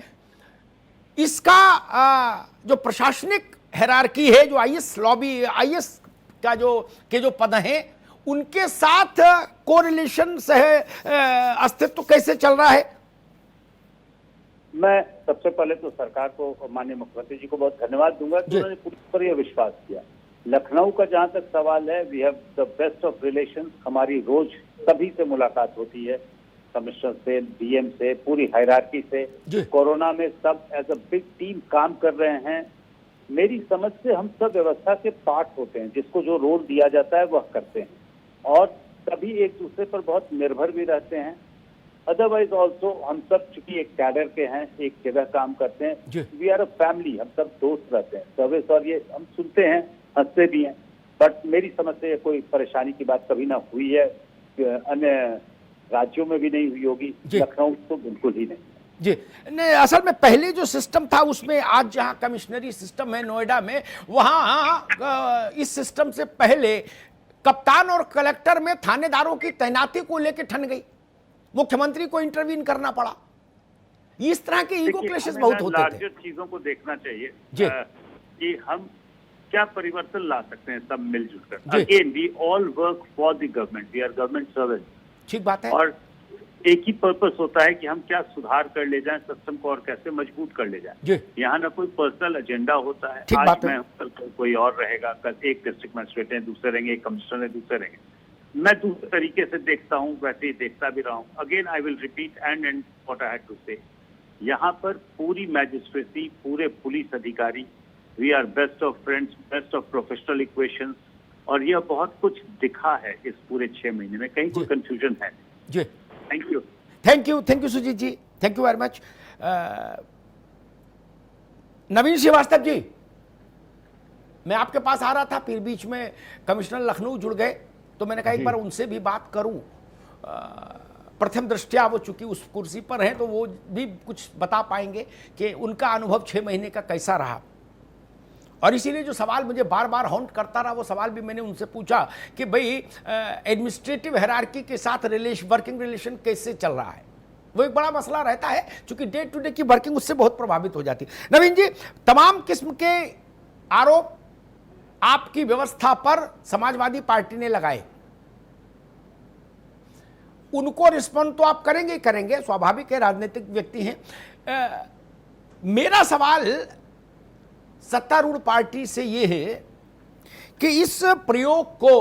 इसका जो प्रशासनिक हायरार्की है, जो IAS लॉबी, IAS का जो पद हैं, उनके साथ कोरिलेशन से अस्तित्व कैसे चल रहा है? मैं सबसे पहले तो सरकार को, माननीय मुख्यमंत्री जी को बहुत धन्यवाद दूंगा कि उन्होंने पुलिस पर यह विश्वास किया। लखनऊ का जहां तक सवाल है, we have the best of relation. हमारी रोज सभी से मुलाकात होती है, कमिश्नर से, DM से, पूरी हायरार्की से। कोरोना में सब एज अ बिग टीम काम कर रहे हैं। मेरी समझ से हम सब व्यवस्था के पार्ट होते हैं, जिसको जो रोल दिया जाता है वह करते हैं, और सभी एक दूसरे पर बहुत निर्भर भी रहते हैं। अदरवाइज ऑल्सो हम सब चूंकि एक कैडर के हैं, एक जगह काम करते हैं, वी आर अ फैमिली, हम सब दोस्त रहते हैं। सर्विस और ये हम सुनते हैं, हंसते भी हैं, बट मेरी समझ से कोई परेशानी की बात कभी ना हुई है, अन्य राज्यों में भी नहीं हुई होगी, लखनऊ तो बिल्कुल ही नहीं। जी नहीं, असल में पहले जो सिस्टम था उसमें, आज जहां कमिश्नरी सिस्टम है नोएडा में, वहां इस सिस्टम से पहले कप्तान और कलेक्टर में थानेदारों की तैनाती को लेकर ठन गई, मुख्यमंत्री को इंटरवीन करना पड़ा। इस तरह के ईगो क्लैशेस बहुत होते थे। चीजों को देखना चाहिए कि हम क्या परिवर्तन ला सकते हैं सब मिलजुल कर। Again we all work for the government, we are government servant. ठीक बात है। और एक ही पर्पस होता है कि हम क्या सुधार कर ले जाएं सिस्टम को और कैसे मजबूत कर ले जाएं। यहाँ ना कोई पर्सनल एजेंडा होता है, आज मैं कल कोई और रहेगा, कल एक डिस्ट्रिक्ट मजिस्ट्रेट है, दूसरे रहेंगे, एक कमिश्नर है, दूसरे रहेंगे। मैं दूसरे तरीके से देखता हूँ, वैसे ही देखता भी रहा हूँ। Again I will repeat and what I had to say, यहाँ पर पूरी मैजिस्ट्रेसी, पूरे पुलिस अधिकारी, we are best of friends, best of professional equations, और यह बहुत कुछ दिखा है इस पूरे 6 महीने में, कहीं कोई कंफ्यूजन है जी। Thank you Sujeet ji, thank you very much. Naveen Srivastava ji, मैं आपके पास आ रहा था, फिर बीच में कमिश्नर लखनऊ जुड़ गए, तो मैंने कहा एक बार उनसे भी बात करूं। प्रथम दृष्टया वो चूंकि उस कुर्सी पर हैं तो वो भी कुछ बता पाएंगे कि उनका अनुभव 6 महीने का कैसा रहा। और इसीलिए जो सवाल मुझे बार बार हॉन्ट करता रहा, वो सवाल भी मैंने उनसे पूछा कि भाई एडमिनिस्ट्रेटिव हायरार्की के साथ वर्किंग रिलेशन कैसे चल रहा है। वो एक बड़ा मसला रहता है, क्योंकि डे टू डे की वर्किंग उससे बहुत प्रभावित हो जाती है। नवीन जी, तमाम किस्म के आरोप आपकी व्यवस्था पर समाजवादी पार्टी ने लगाए, उनको रिस्पॉन्ड तो आप करेंगे ही करेंगे, स्वाभाविक है, राजनीतिक व्यक्ति हैं। मेरा सवाल सत्तारूढ़ पार्टी से यह है कि इस प्रयोग को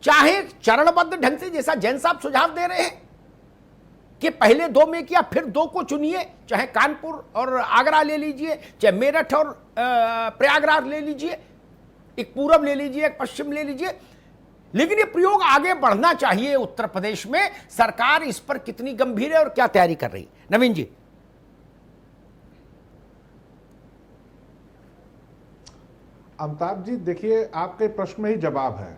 चाहे चरणबद्ध ढंग से, जैसा जैन साहब सुझाव दे रहे हैं कि पहले 2 में किया फिर 2 को चुनिए, चाहे कानपुर और आगरा ले लीजिए, चाहे मेरठ और प्रयागराज ले लीजिए, एक पूरब ले लीजिए, एक पश्चिम ले लीजिए, लेकिन ये प्रयोग आगे बढ़ना चाहिए उत्तर प्रदेश में। सरकार इस पर कितनी गंभीर है और क्या तैयारी कर रही है? नवीन जी। अमिताभ जी, देखिए, आपके प्रश्न में ही जवाब है।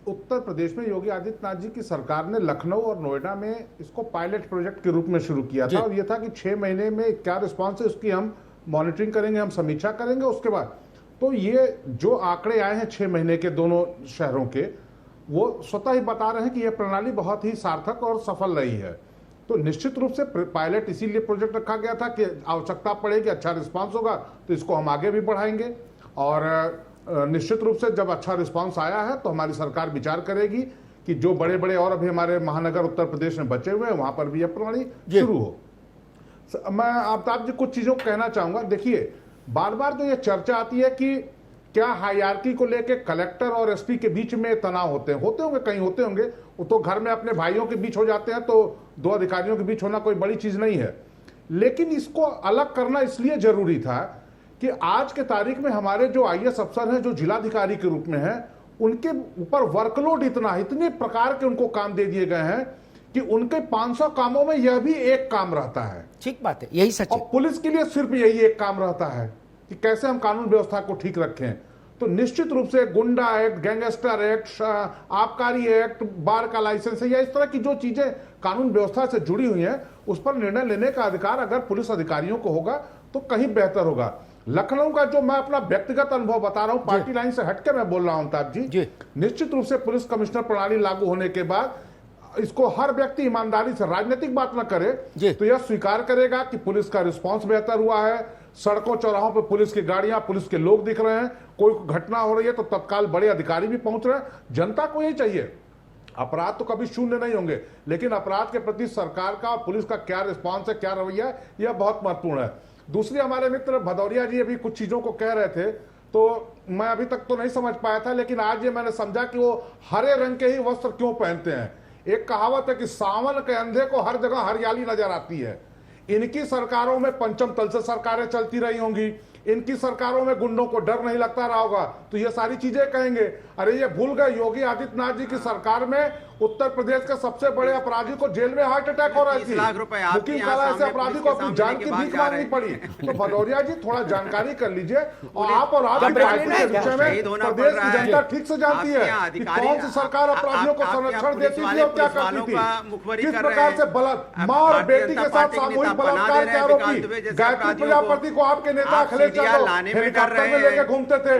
उत्तर प्रदेश में योगी आदित्यनाथ जी की सरकार ने लखनऊ और नोएडा में इसको पायलट प्रोजेक्ट के रूप में शुरू किया था, और यह था कि 6 महीने में क्या रिस्पांस है उसकी हम मॉनिटरिंग करेंगे, हम समीक्षा करेंगे। उसके बाद तो ये जो आंकड़े आए हैं 6 महीने के दोनों शहरों के, वो स्वतः ही बता रहे हैं कि यह प्रणाली बहुत ही सार्थक और सफल रही है। तो निश्चित रूप से पायलट इसीलिए प्रोजेक्ट रखा गया था कि आवश्यकता पड़ेगी, अच्छा रिस्पांस होगा तो इसको हम आगे भी बढ़ाएंगे, और निश्चित रूप से जब अच्छा रिस्पांस आया है तो हमारी सरकार विचार करेगी कि जो बड़े बड़े और अभी हमारे महानगर उत्तर प्रदेश में बचे हुए हैं वहां पर भी यह प्रणाली शुरू हो। मैं आफ्ताब जी कुछ चीजों को कहना चाहूंगा। देखिए, बार बार जो ये चर्चा आती है कि क्या हायरार्की को लेके कलेक्टर और एसपी के बीच में तनाव होते होंगे, कहीं होते होंगे, वो तो घर में अपने भाइयों के बीच हो जाते हैं, तो 2 अधिकारियों के बीच होना कोई बड़ी चीज नहीं है। लेकिन इसको अलग करना इसलिए जरूरी था कि आज के तारीख में हमारे जो आईएएस अफसर हैं, जो जिलाधिकारी के रूप में हैं, उनके ऊपर वर्कलोड इतने प्रकार के उनको काम दे दिए गए हैं कि उनके 500 कामों में यह भी एक काम रहता है। ठीक बात है, यही सच है। और पुलिस के लिए सिर्फ यही एक काम रहता है कि कैसे हम कानून व्यवस्था को ठीक रखें। तो निश्चित रूप से गुंडा एक्ट, गैंगस्टर एक्ट, आबकारी एक्ट, बार का लाइसेंस है, या इस तरह की जो चीजें कानून व्यवस्था से जुड़ी हुई हैं, उस पर निर्णय लेने का अधिकार अगर पुलिस अधिकारियों को होगा तो कहीं बेहतर होगा। लखनऊ का जो मैं अपना व्यक्तिगत अनुभव बता रहा हूं, पार्टी लाइन से हटके मैं बोल रहा हूं ताब जी, निश्चित रूप से पुलिस कमिश्नर प्रणाली लागू होने के बाद इसको हर व्यक्ति ईमानदारी से, राजनीतिक बात ना करे तो यह स्वीकार करेगा कि पुलिस का रिस्पांस बेहतर हुआ है। सड़कों चौराहों पर पुलिस की गाड़ियां, पुलिस के लोग दिख रहे हैं, कोई घटना हो रही है तो तत्काल बड़े अधिकारी भी पहुंच रहे हैं। जनता को यही चाहिए। अपराध तो कभी शून्य नहीं होंगे, लेकिन अपराध के प्रति सरकार का और पुलिस का क्या रिस्पांस है, क्या रवैया है, यह बहुत महत्वपूर्ण है। दूसरी, हमारे मित्र भदौरिया जी अभी कुछ चीजों को कह रहे थे, तो मैं अभी तक तो नहीं समझ पाया था, लेकिन आज ये मैंने समझा कि वो हरे रंग के ही वस्त्र क्यों पहनते हैं। एक कहावत है कि सावन के अंधे को हर जगह हरियाली नजर आती है। इनकी सरकारों में पंचम तल से सरकारें चलती रही होंगी, इनकी सरकारों में गुंडों को डर नहीं लगता रहा होगा, तो ये सारी चीजें कहेंगे अरे ये भूल गए योगी आदित्यनाथ जी की सरकार में उत्तर प्रदेश के सबसे बड़े अपराधी को जेल में हार्ट अटैक हो रहा थी, मुकीम काला ऐसे अपराधी को अपनी जान की भीख मांगनी पड़ी। तो भदौरिया जी थोड़ा जानकारी कर लीजिए, और आपकी पार्टी के विषय में प्रदेश की जनता ठीक से जानती है कि कौन सी सरकार अपराधियों को संरक्षण देती थी और क्या करती थी, किस प्रकार से मार बेटी के साथ सामूहिक बलात्कार के आरोपी गायत्री प्रजापति को आपके नेता अखिलेश हेलीकॉप्टर में लेकर घूमते थे।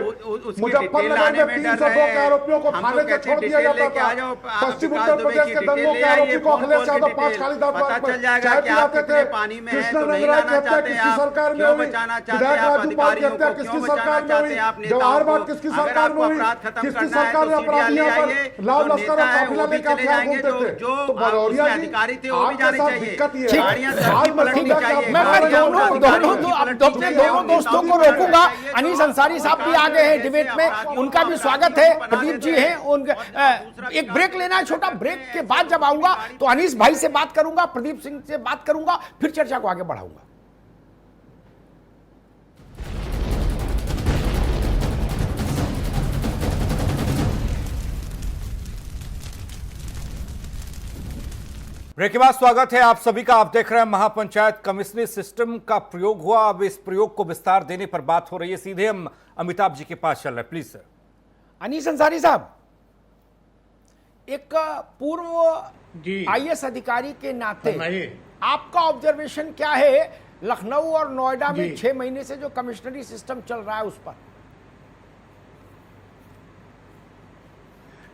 मुजफ्फरनगर में 302 के आरोपियों को थाने से छोड़ दिया जाता था। पश्चिम उत्तर प्रदेश के दंगों के आरोपी को अखिलेश यादव 5 खालिदार पता चल जाएगा कि आप कितने पानी में हैं, तो नहीं लाना चाहते आप, क्यों बचाना चाहते हैं आप अधिकारियों को, क्यों बचाना चाहते हैं आप नेताओं को। अगर आपको अपराध खत्म करना है तो सीबीआई ले आइए, जो नेता है वो भी चले जाएंगे, जो उसमें अधिकारी थे वो भी जाने चाहिए, गाड़ियां सबकी पलटनी चाहिए। मैं दोनों दोस्तों को रोकूंगा। अनीस अंसारी साहब भी आ गए हैं डिबेट में, उनका भी स्वागत है। प्रदीप जी हैं, उनका एक ब्रेक लेना है छोटा, ब्रेक के बाद जब आऊंगा तो अनीस भाई से बात करूंगा, प्रदीप सिंह से बात करूंगा, फिर चर्चा को आगे बढ़ाऊंगा। ब्रेक के बाद स्वागत है आप सभी का। आप देख रहे हैं महापंचायत कमिश्नरी सिस्टम का प्रयोग हुआ। अब इस प्रयोग को विस्तार देने पर बात हो रही है। सीधे हम अमिताभ जी के पास चल रहे हैं, प्लीज सर। अनीस अंसारी साहब, एक पूर्व आईएएस अधिकारी के नाते आपका ऑब्जर्वेशन क्या है लखनऊ और नोएडा में 6 महीने से जो कमिश्नरी सिस्टम चल रहा है उस पर?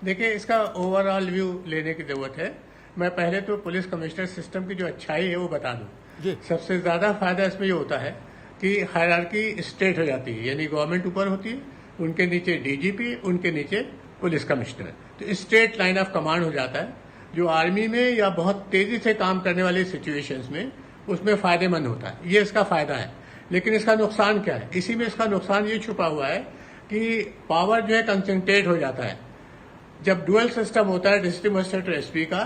देखिए, इसका ओवरऑल व्यू लेने की जरूरत है। मैं पहले तो पुलिस कमिश्नर सिस्टम की जो अच्छाई है वो बता दूं। सबसे ज्यादा फायदा इसमें ये होता है कि हायरार्की स्टेट हो जाती है, यानी गवर्नमेंट ऊपर होती है, उनके नीचे डीजीपी, उनके नीचे पुलिस कमिश्नर, तो स्टेट लाइन ऑफ कमांड हो जाता है, जो आर्मी में या बहुत तेजी से काम करने वाली सिचुएशंस में उसमें फायदेमंद होता है। ये इसका फायदा है। लेकिन इसका नुकसान क्या है? इसी में इसका नुकसान ये छुपा हुआ है कि पावर जो है कंसंट्रेट हो जाता है। जब डुअल सिस्टम होता है डिस्ट्रिक्ट मजिस्ट्रेट और एसपी का,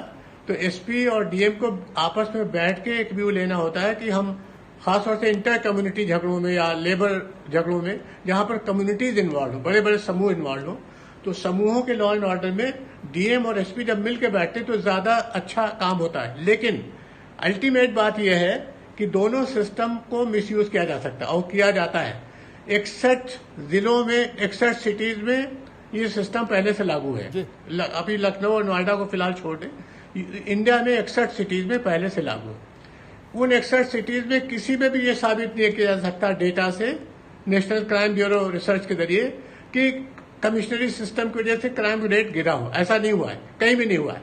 तो एसपी और डीएम को आपस में बैठ के एक व्यू लेना होता है कि हम खासतौर से इंटर कम्युनिटी झगड़ों में या लेबर झगड़ों में, जहां पर कम्युनिटीज इन्वॉल्व हो, बड़े बड़े समूह इन्वॉल्व हो, तो समूहों के लॉ एंड ऑर्डर में डीएम और एसपी जब मिलकर बैठते तो ज्यादा अच्छा काम होता है। लेकिन अल्टीमेट बात यह है कि दोनों सिस्टम को मिसयूज किया जा सकता है और किया जाता है। 61 जिलों में, 61 सिटीज में ये सिस्टम पहले से लागू है। अभी लखनऊ और नोएडा को फिलहाल छोड़ दें, इंडिया में 61 सिटीज में पहले से लागू है। उन 61 सिटीज में किसी में भी ये साबित नहीं किया जा सकता डेटा से, नेशनल क्राइम ब्यूरो रिसर्च के जरिए, कि कमिश्नरी सिस्टम की वजह से क्राइम रेट गिरा हो। ऐसा नहीं हुआ है, कहीं भी नहीं हुआ है।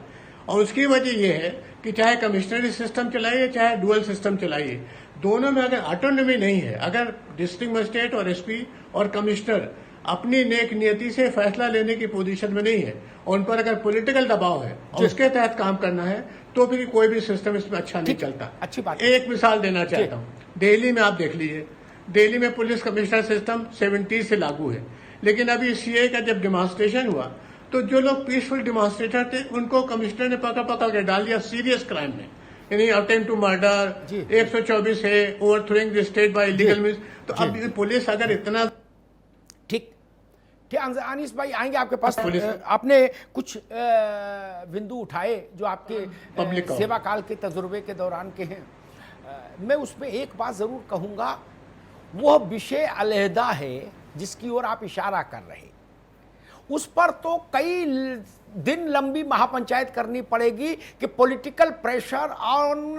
और उसकी वजह यह है कि चाहे कमिश्नरी सिस्टम चलाइए चाहे डुअल सिस्टम चलाइए, दोनों में अगर ऑटोनॉमी नहीं है, अगर डिस्ट्रिक्ट मजिस्ट्रेट और एसपी और कमिश्नर अपनी नेक नियति से फैसला लेने की पोजीशन में नहीं है, और उन पर अगर पॉलिटिकल दबाव है और उसके तहत काम करना है, तो फिर कोई भी सिस्टम इसमें अच्छा नहीं चलता। अच्छी बात। एक मिसाल देना चाहता हूँ, दिल्ली में आप देख लीजिए, दिल्ली में पुलिस कमिश्नर सिस्टम 70 से लागू है, लेकिन अभी सीए का जब डिमॉन्स्ट्रेशन हुआ तो जो लोग पीसफुल डिमॉन्स्ट्रेटर थे उनको कमिश्नर ने पकड़ के डाल दिया सीरियस क्राइम में, यानी अटेम्प्ट टू मर्डर, 124 है, ओवरथ्रोइंग the state by illegal means. तो अब पुलिस अगर इतना अनीस भाई आएंगे आपके पास। आपने कुछ बिंदु उठाए जो आपके सेवा काल के तजुर्बे के दौरान के हैं। मैं उसमें एक बात जरूर कहूंगा, वह विषय अलहदा है जिसकी ओर आप इशारा कर रहे, उस पर तो कई दिन लंबी महापंचायत करनी पड़ेगी कि political pressure on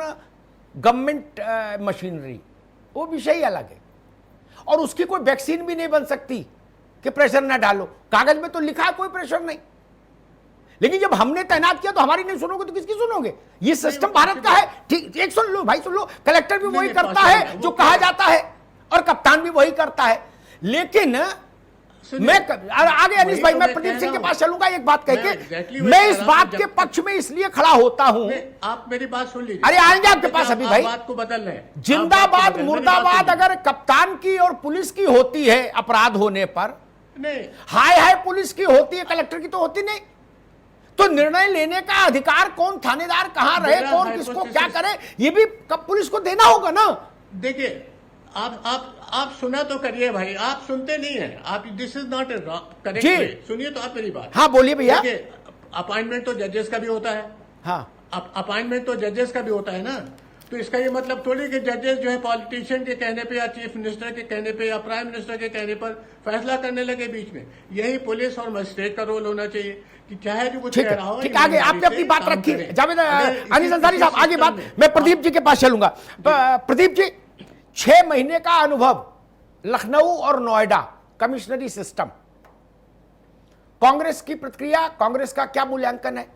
government machinery, वो विषय ही अलग है। और उसकी कोई वैक्सीन भी नहीं बन सकती कि प्रेशर ना डालो। कागज में तो लिखा है कोई प्रेशर नहीं, लेकिन जब हमने तैनात किया तो हमारी नहीं सुनोगे तो किसकी सुनोगे? ये सिस्टम भारत का है। ठीक, एक सुन लो भाई, सुन लो। कलेक्टर भी वही करता है जो कहा जाता है और कप्तान भी वही करता है। लेकिन मैं आगे अनीस भाई, मैं प्रदीप सिंह के पास चलूंगा एक बात कह के। मैं इस बात के पक्ष में इसलिए खड़ा होता हूं, आप मेरी बात सुन लीजिए। अरे आएंगे आपके पास अभी भाई। बात को बदल रहे हैं। जिंदाबाद मुर्दाबाद अगर कप्तान की और पुलिस की होती है अपराध होने पर, नहीं हाय हाय पुलिस की होती है, कलेक्टर की तो होती नहीं। तो निर्णय लेने का अधिकार कौन, थानेदार कहां रहे, कौन किसको क्या करे, ये भी पुलिस को देना होगा ना। देखिए, आप सुना तो करिए भाई, आप सुनते नहीं है। आप, this is not correct way. सुनिए तो आप मेरी बात। हाँ बोलिए भैया। अपॉइंटमेंट तो जजेस का भी होता है। हाँ, अपॉइंटमेंट तो जजेस का भी होता है ना। तो इसका ये मतलब थोड़ी कि जजेस जो है पॉलिटिशियन के कहने पे या चीफ मिनिस्टर के कहने पे या प्राइम मिनिस्टर के कहने पर फैसला करने लगे बीच में। यही पुलिस और मजिस्ट्रेट का रोल होना चाहिए कि चाहे जो कुछ कह रहा हो। ठीक, आगे आपने अपनी बात रखी। जावेद अनीस अंसारी साहब आगे बात, मैं प्रदीप जी के पास चलूंगा। प्रदीप जी, 6 महीने का अनुभव लखनऊ और नोएडा कमिश्नरी सिस्टम, कांग्रेस की प्रतिक्रिया, कांग्रेस का क्या मूल्यांकन है?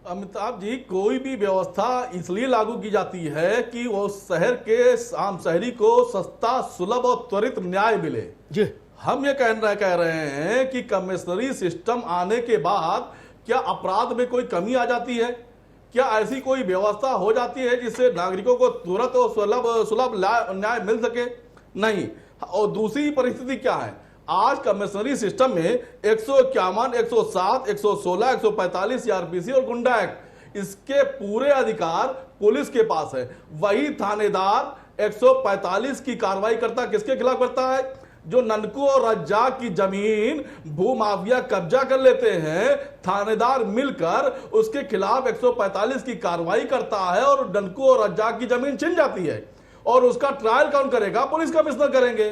अमिताभ जी, कोई भी व्यवस्था इसलिए लागू की जाती है कि वो शहर के आम शहरी को सस्ता, सुलभ और त्वरित न्याय मिले। जी, हम ये कह रहे हैं कि कमिश्नरी सिस्टम आने के बाद क्या अपराध में कोई कमी आ जाती है? क्या ऐसी कोई व्यवस्था हो जाती है जिससे नागरिकों को तुरंत और सुलभ न्याय मिल सके? नहीं। और दूसरी परिस्थिति क्या है, आज कमिश्नरी सिस्टम में 151, 107, 116, 145 सीआरपीसी और गुंडा एक्ट, इसके पूरे अधिकार पुलिस के पास है। वही थानेदार 145 की कार्रवाई करता किसके खिलाफ करता है? जो ननकू और रज्जाक की जमीन भूमाफिया कब्जा कर लेते हैं, थानेदार मिलकर उसके खिलाफ 145 की कार्रवाई करता है और ननकू और रज्जाक की जमीन छिन जाती है और उसका ट्रायल कौन करेगा? पुलिस कमिश्नर करेंगे।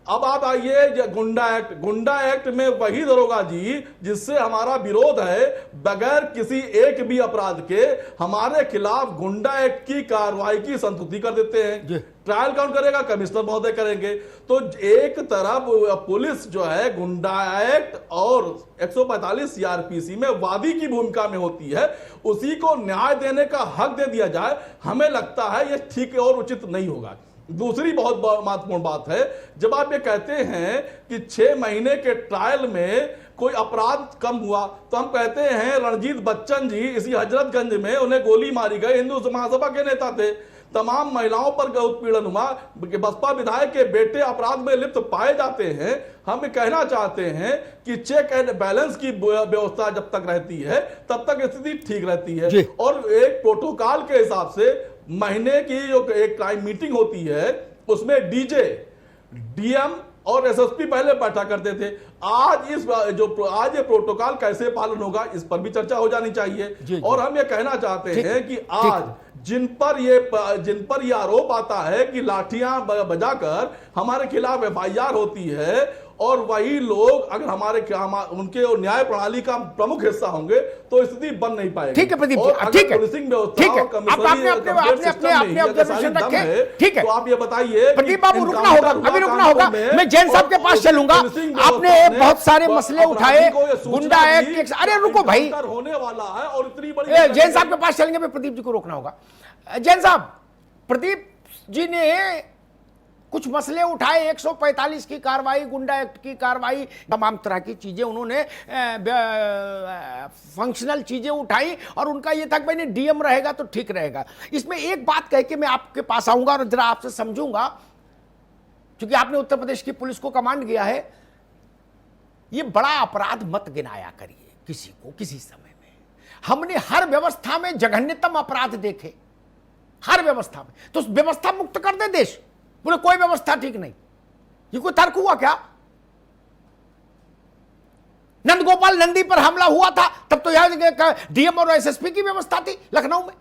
अब आप आइए गुंडा एक्ट में वही दरोगा जी जिससे हमारा विरोध है, बगैर किसी एक भी अपराध के हमारे खिलाफ गुंडा एक्ट की कार्रवाई की संस्तुति कर देते हैं। ट्रायल कौन करेगा? कमिश्नर महोदय करेंगे। तो एक तरफ पुलिस जो है गुंडा एक्ट और 145 सीआरपीसी में वादी की भूमिका में होती है, उसी को न्याय देने का हक दे दिया जाए, हमें लगता है यह ठीक और उचित नहीं होगा। दूसरी बहुत महत्वपूर्ण बात है, जब आप ये कहते हैं कि 6 महीने के ट्रायल में कोई अपराध कम हुआ, तो हम कहते हैं रणजीत बच्चन जी इसी हजरतगंज में उन्हें गोली मारी गई, हिंदू महासभा के नेता थे। तमाम महिलाओं पर उत्पीड़न हुआ, बसपा विधायक के बेटे अपराध में लिप्त पाए जाते हैं। हम कहना चाहते हैं कि चेक एंड बैलेंस की व्यवस्था जब तक रहती है तब तक स्थिति ठीक रहती है। और एक प्रोटोकॉल के हिसाब से महीने की जो एक क्राइम मीटिंग होती है उसमें डीजे, डीएम और एसएसपी पहले बैठा करते थे। आज ये प्रोटोकॉल कैसे पालन होगा, इस पर भी चर्चा हो जानी चाहिए। और हम ये कहना चाहते हैं कि आज जिन पर ये आरोप आता है कि लाठियां बजाकर हमारे खिलाफ एफआईआर होती है, और वही लोग अगर उनके न्याय प्रणाली का प्रमुख हिस्सा होंगे तो स्थिति बन नहीं पाएगी। ठीक है प्रदीप जी, ठीक है, पुलिसिंग व्यवस्था ठीक है, आपने ऑब्जर्वेशन रखे, ठीक है। तो आप ये बताइए प्रदीप बाबू, रुकना होगा, अभी रुकना होगा। मैं जैन साहब के पास चलूंगा। आपने बहुत सारे मसले उठाए, गुंडा एक्ट, अरे रुको भाई, होने वाला है और इतनी बड़ी जैन साहब के पास चलेंगे, मैं प्रदीप जी को रोकना होगा। जैन साहब, प्रदीप जी ने कुछ मसले उठाए, 145 की कार्रवाई, गुंडा एक्ट की कार्रवाई, तमाम तरह की चीजें उन्होंने फंक्शनल चीजें उठाई, और उनका यह था कि भाई डीएम रहेगा तो ठीक रहेगा। इसमें एक बात कह के मैं आपके पास आऊंगा और जरा आपसे समझूंगा, क्योंकि आपने उत्तर प्रदेश की पुलिस को कमांड किया है। यह बड़ा अपराध मत गिनाया करिए किसी को किसी समय में। हमने हर व्यवस्था में जघन्यतम अपराध देखे, हर व्यवस्था में। तो व्यवस्था मुक्त कर दे देश, बोले कोई व्यवस्था ठीक नहीं, ये कोई तर्क हुआ क्या? नंदगोपाल नंदी पर हमला हुआ था तब तो यहां डीएम और एसएसपी की व्यवस्था थी लखनऊ में।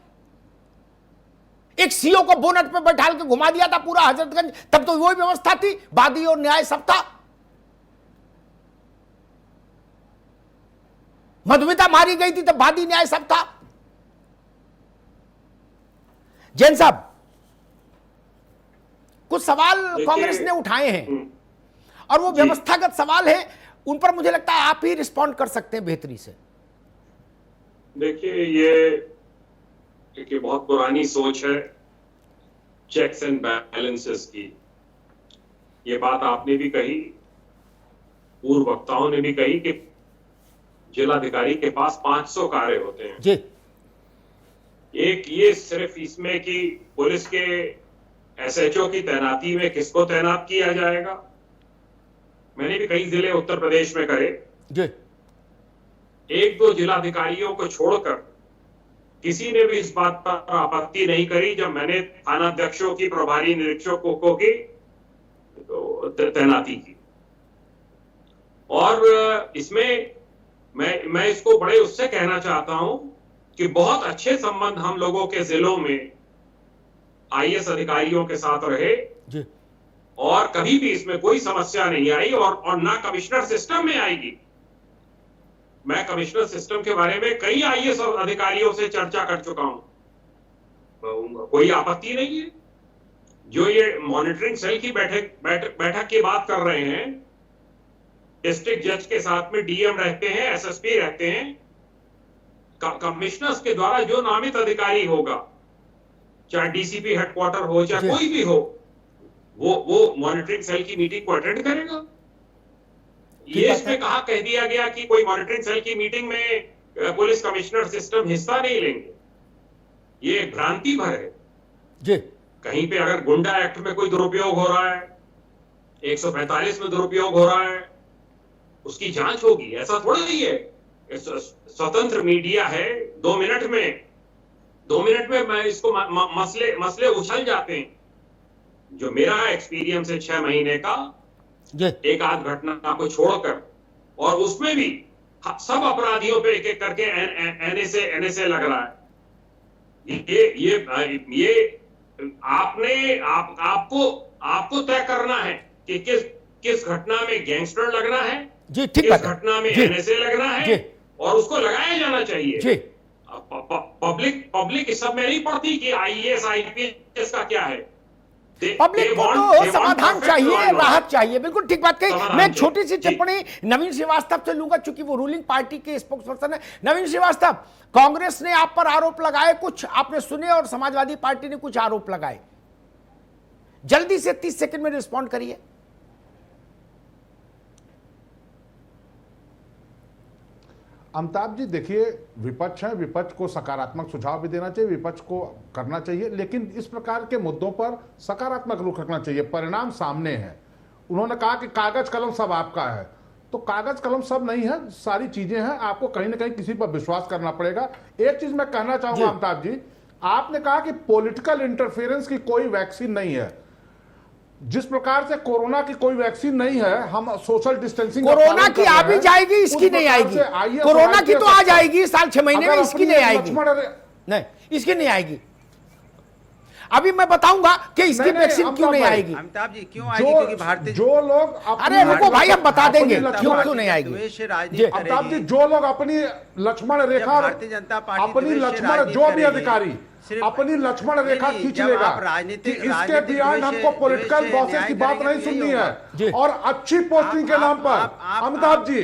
एक सीओ को बोनट पे बैठा के घुमा दिया था पूरा हजरतगंज, तब तो वही व्यवस्था थी, वादी और न्याय सब था। मधुमिता मारी गई थी तब वादी न्याय सब था। जैन साहब, कुछ सवाल कांग्रेस ने उठाए हैं और वो व्यवस्थागत सवाल है, उन पर मुझे लगता है आप ही रिस्पॉन्ड कर सकते हैं बेहतरी से। देखिए, ये बहुत पुरानी सोच है चेक्स एंड बैलेंसेस की। ये बात आपने भी कही, पूर्व वक्ताओं ने भी कही कि जिलाधिकारी के पास 500 कार्य होते हैं जी। एक ये सिर्फ इसमें कि पुलिस के एसएचओ की तैनाती में किसको तैनात किया जाएगा। मैंने भी कई जिले उत्तर प्रदेश में करे जी। 1-2 जिलाधिकारियों को छोड़कर किसी ने भी इस बात पर आपत्ति नहीं करी जब मैंने थानाध्यक्षों की, प्रभारी निरीक्षकों की तो तैनाती की। और इसमें मैं इसको बड़े उससे कहना चाहता हूं कि बहुत अच्छे संबंध हम लोगों के जिलों में आईएएस अधिकारियों के साथ रहे जी। और कभी भी इसमें कोई समस्या नहीं आई और ना कमिश्नर सिस्टम में आएगी। मैं कमिश्नर सिस्टम के बारे में कई आईएएस अधिकारियों से चर्चा कर चुका हूं, कोई आपत्ति नहीं है। जो ये मॉनिटरिंग सेल की बैठक की बात कर रहे हैं, डिस्ट्रिक्ट जज के साथ में डीएम रहते हैं, एसएसपी रहते हैं, कमिश्नर्स के द्वारा जो नामित अधिकारी होगा, चाहे डीसीपी हेडक्वार्टर हो चाहे कोई भी हो, वो मॉनिटरिंग सेल की मीटिंग को अटेंड करेगा। ये इसमें कह दिया गया कि कोई मॉनिटरिंग सेल की मीटिंग में पुलिस कमिश्नर सिस्टम हिस्सा नहीं लेंगे। ये एक भ्रांति भर है जी। कहीं पे अगर गुंडा एक्ट में कोई दुरुपयोग हो रहा है, 145 में दुरुपयोग हो रहा है, उसकी जांच होगी। ऐसा थोड़ा ही है, स्वतंत्र मीडिया है। 2 मिनट में मैं इसको मसले उछल जाते हैं। जो मेरा एक्सपीरियंस है 6 महीने का, एक आध घटना को छोड़कर, और उसमें भी सब अपराधियों पे एक एक करके एनएसए लग रहा है। ये आपको तय करना है कि किस घटना में गैंगस्टर लगना है जी, ठीक किस बात है। घटना में जी। एनएसए लगना है जी। और उसको लगाया जाना चाहिए। जी। पब्लिक इस सब में नहीं पड़ती कि आईएएस आईपीएस का क्या है। पब्लिक को तो समाधान चाहिए, राहत चाहिए। बिल्कुल ठीक बात कही। मैं एक छोटी सी टिप्पणी नवीन श्रीवास्तव से लूंगा, चूंकि वो रूलिंग पार्टी के स्पोक्सपर्सन है। नवीन श्रीवास्तव, कांग्रेस ने आप पर आरोप लगाए, कुछ आपने सुने, और समाजवादी पार्टी ने कुछ आरोप लगाए। जल्दी से 30 सेकंड में रिस्पॉन्ड करिए। अमिताभ जी देखिए, विपक्ष है, विपक्ष को सकारात्मक सुझाव भी देना चाहिए, विपक्ष को करना चाहिए, लेकिन इस प्रकार के मुद्दों पर सकारात्मक रुख रखना चाहिए। परिणाम सामने है। उन्होंने कहा कि कागज कलम सब आपका है, तो कागज कलम सब नहीं है, सारी चीजें हैं। आपको कहीं ना कहीं किसी पर विश्वास करना पड़ेगा। एक चीज मैं कहना चाहूंगा अमिताभ जी, आपने कहा कि पॉलिटिकल इंटरफेरेंस की कोई वैक्सीन नहीं है। जिस प्रकार से कोरोना की कोई वैक्सीन नहीं है, हम सोशल डिस्टेंसिंग कोरोना की आ भी जाएगी, इसकी नहीं आएगी। कोरोना की तो आ जाएगी साल 6 महीने में, इसकी नहीं आएगी। नहीं, इसकी नहीं आएगी। अभी मैं बताऊंगा कि इसकी वैक्सीन क्यों नहीं आएगी। अमिताभ जी क्यों आएगी? क्योंकि भारतीय जो लोग अरे रुको भाई, हम बता देंगे क्यों नहीं आएगी। अमिताभ जी, जो लोग अपनी लक्ष्मण रेखा, भारतीय जनता पार्टी अपनी लक्ष्मण, जो भी अधिकारी अपनी लक्ष्मण रेखा खींच लेगा कि इसके बियॉन्ड हमको पॉलिटिकल प्रोसेस की बात नहीं सुननी है, और अच्छी पोस्टिंग के नाम पर, अमिताभ जी,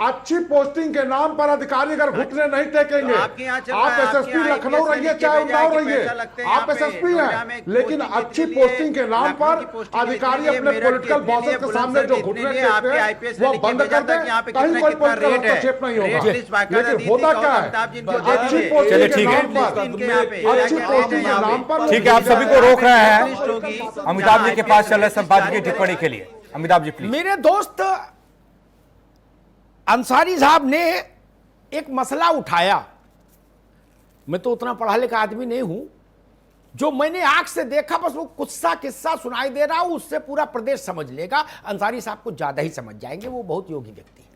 अच्छी पोस्टिंग के नाम पर अधिकारी अगर घुटने नहीं टेकेंगे, आप एसएसपी लखनऊ रहिए चाहे उन्नाव रहिए, आप एसएसपी हैं, लेकिन अच्छी पोस्टिंग के नाम पर अधिकारी अपने पॉलिटिकल बॉसेस के सामने जो घुटने टेकते हैं वो बंद कर दें। कहीं कोई पॉलिटिकल हस्तक्षेप नहीं होगा। लेकिन होता क्या है, अच्छी पोस्टिंग के नाम पर, ठीक है, आप सभी को रोक रहे हैं। अमिताभ जी के पास चल रहे संपादकीय टिप्पणी के लिए। अमिताभ जी प्लीज। मेरे दोस्त अंसारी साहब ने एक मसला उठाया। मैं तो उतना पढ़ा लिखा आदमी नहीं हूं, जो मैंने आंख से देखा बस वो कुछ सा किस्सा सुनाई दे रहा हूं, उससे पूरा प्रदेश समझ लेगा। अंसारी साहब को ज्यादा ही समझ जाएंगे, वो बहुत योगी व्यक्ति है।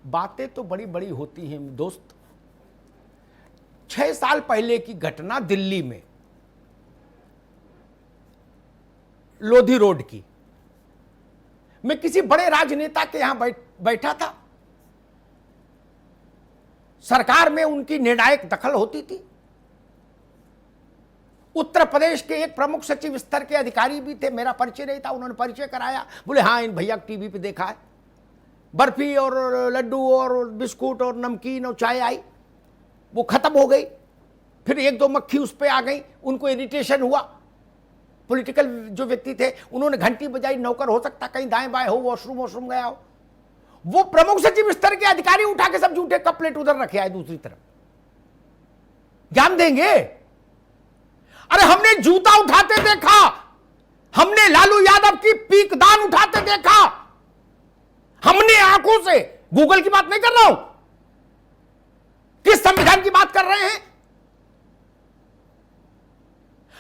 बातें तो बड़ी बड़ी होती हैं दोस्त। 6 साल पहले की घटना दिल्ली में, लोधी रोड की। मैं किसी बड़े राजनेता के यहां बैठा था। सरकार में उनकी निर्णायक दखल होती थी। उत्तर प्रदेश के एक प्रमुख सचिव स्तर के अधिकारी भी थे, मेरा परिचय नहीं था, उन्होंने परिचय कराया। बोले हाँ, इन भैया टीवी पे देखा है, बर्फी और लड्डू और बिस्कुट और नमकीन और चाय आई, वो खत्म हो गई। फिर 1-2 मक्खी उस पर आ गई, उनको इरिटेशन हुआ। पॉलिटिकल जो व्यक्ति थे उन्होंने घंटी बजाई, नौकर हो सकता कहीं दाएं बाएं हो, वॉशरूम गया हो। वो प्रमुख सचिव स्तर के अधिकारी उठा के सब जूठे कप प्लेट उधर रखे आए दूसरी तरफ। ज्ञान देंगे? अरे हमने जूता उठाते देखा, हमने लालू यादव की पीकदान उठाते देखा, हमने आंखों से, गूगल की बात नहीं कर रहा हूं, किस संविधान की बात कर रहे हैं।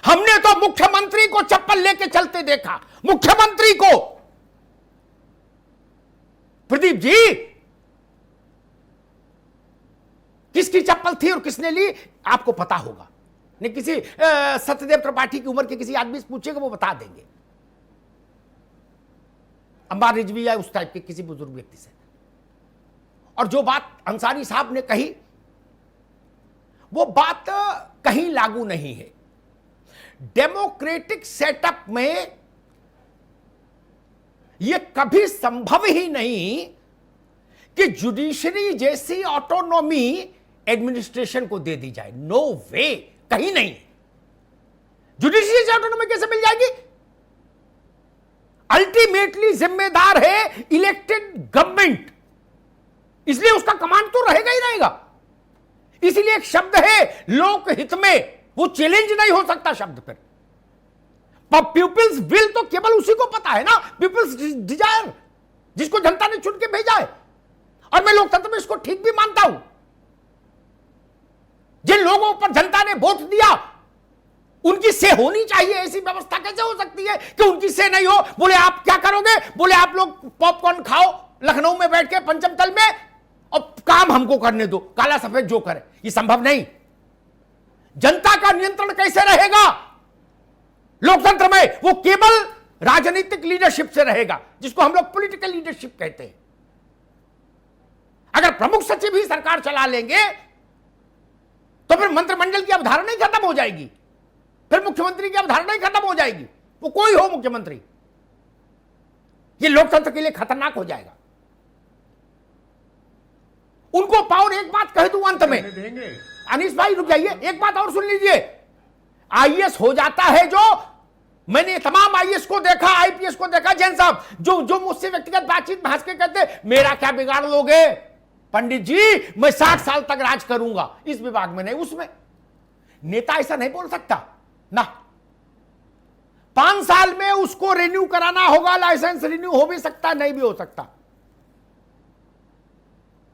हमने तो मुख्यमंत्री को चप्पल लेके चलते देखा, मुख्यमंत्री को। प्रदीप जी, किसकी चप्पल थी और किसने ली आपको पता होगा। नहीं, किसी सत्यदेव त्रिपाठी की उम्र के किसी आदमी से पूछेगा, वो बता देंगे। अंबार रिजवी या उस टाइप के किसी बुजुर्ग व्यक्ति से। और जो बात अंसारी साहब ने कही, वो बात कहीं लागू नहीं है। डेमोक्रेटिक सेटअप में यह कभी संभव ही नहीं कि जुडिशरी जैसी ऑटोनॉमी एडमिनिस्ट्रेशन को दे दी जाए। नो वे, कहीं नहीं। जुडिशरी से ऑटोनॉमी कैसे मिल जाएगी? अल्टीमेटली जिम्मेदार है इलेक्टेड गवर्नमेंट, इसलिए उसका कमांड तो रहेगा ही रहेगा। इसलिए एक शब्द है लोकहित में, वो चैलेंज नहीं हो सकता शब्द पर। पीपल्स विल तो केवल उसी को पता है ना, पीपल्स डिजायर, जिसको जनता ने चुन के भेजा है। और मैं लोकतंत्र में इसको ठीक भी मानता हूं। जिन लोगों पर जनता ने वोट दिया उनकी से होनी चाहिए। ऐसी व्यवस्था कैसे हो सकती है कि उनकी से नहीं हो? बोले आप क्या करोगे? बोले आप लोग पॉपकॉर्न खाओ लखनऊ में बैठ के पंचम तल में, और काम हमको करने दो, काला सफेद जो करे। ये संभव नहीं। जनता का नियंत्रण कैसे रहेगा लोकतंत्र में? वो केवल राजनीतिक लीडरशिप से रहेगा, जिसको हम लोग पॉलिटिकल लीडरशिप कहते हैं। अगर प्रमुख सचिव ही सरकार चला लेंगे तो फिर मंत्रिमंडल की अवधारणा ही खत्म हो जाएगी, फिर मुख्यमंत्री की अवधारणा ही खत्म हो जाएगी। वो कोई हो मुख्यमंत्री, ये लोकतंत्र के लिए खतरनाक हो जाएगा। उनको पावर, एक बात कह दूं अंत में, अनीस भाई रुक जाइए, एक बात और सुन लीजिए। आईएएस हो जाता है जो, मैंने तमाम आईएएस को देखा, आईपीएस को देखा, जैन साहब जो मुझसे व्यक्तिगत बातचीत में हंस के कहते मेरा क्या बिगाड़ लोगे पंडित जी, मैं 60 साल तक राज करूंगा इस विभाग में नहीं उसमें। नेता ऐसा नहीं बोल सकता ना। 5 साल में उसको रिन्यू कराना होगा, लाइसेंस रिन्यू हो भी सकता, नहीं भी हो सकता।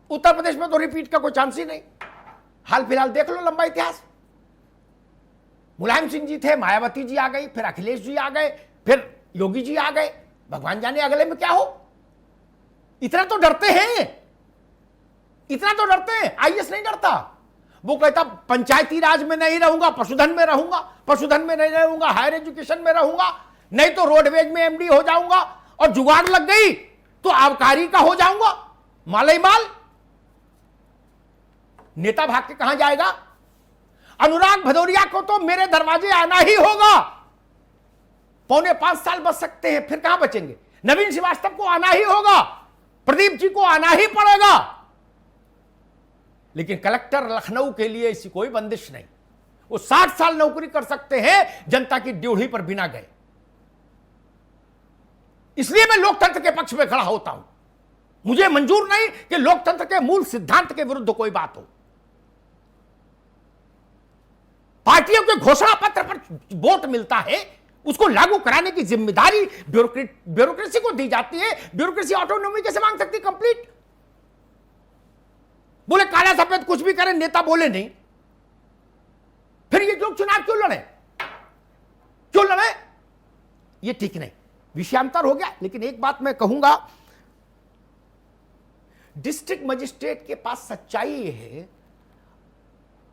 उत्तर प्रदेश में तो रिपीट का कोई चांस ही नहीं। हाल फिलहाल देख लो लंबा इतिहास। मुलायम सिंह जी थे, मायावती जी आ गई, फिर अखिलेश जी आ गए, फिर योगी जी आ गए। भगवान जाने अगले में क्या हो। इतना तो डरते हैं, इतना तो डरते हैं। आईएएस नहीं डरता। वो कहता पंचायती राज में नहीं रहूंगा, पशुधन में रहूंगा, पशुधन में नहीं रहूंगा, हायर एजुकेशन में रहूंगा, नहीं तो रोडवेज में एमडी हो जाऊंगा, और जुगाड़ लग गई तो आबकारी का हो जाऊंगा, मालई माल। नेता भाग के कहां जाएगा? अनुराग भदौरिया को तो मेरे दरवाजे आना ही होगा। 4.25 साल बच सकते हैं, फिर कहां बचेंगे? नवीन श्रीवास्तव को आना ही होगा, प्रदीप जी को आना ही पड़ेगा। लेकिन कलेक्टर लखनऊ के लिए ऐसी कोई बंदिश नहीं। वो 60 साल नौकरी कर सकते हैं जनता की ड्यूढ़ी पर बिना गए। इसलिए मैं लोकतंत्र के पक्ष में खड़ा होता हूं। मुझे मंजूर नहीं कि लोकतंत्र के मूल सिद्धांत के विरुद्ध कोई बात हो। पार्टियों के घोषणा पत्र पर वोट मिलता है, उसको लागू कराने की जिम्मेदारी ब्यूरोक्रेसी को दी जाती है। ब्यूरोक्रेसी ऑटोनॉमी कैसे मांग सकती? कंप्लीट। बोले काला सफेद कुछ भी करें, नेता बोले नहीं। फिर ये लोग चुनाव क्यों लड़े? क्यों लड़े? ये ठीक नहीं। विषयांतर हो गया। लेकिन एक बात मैं कहूंगा, डिस्ट्रिक्ट मजिस्ट्रेट के पास सच्चाई ये है,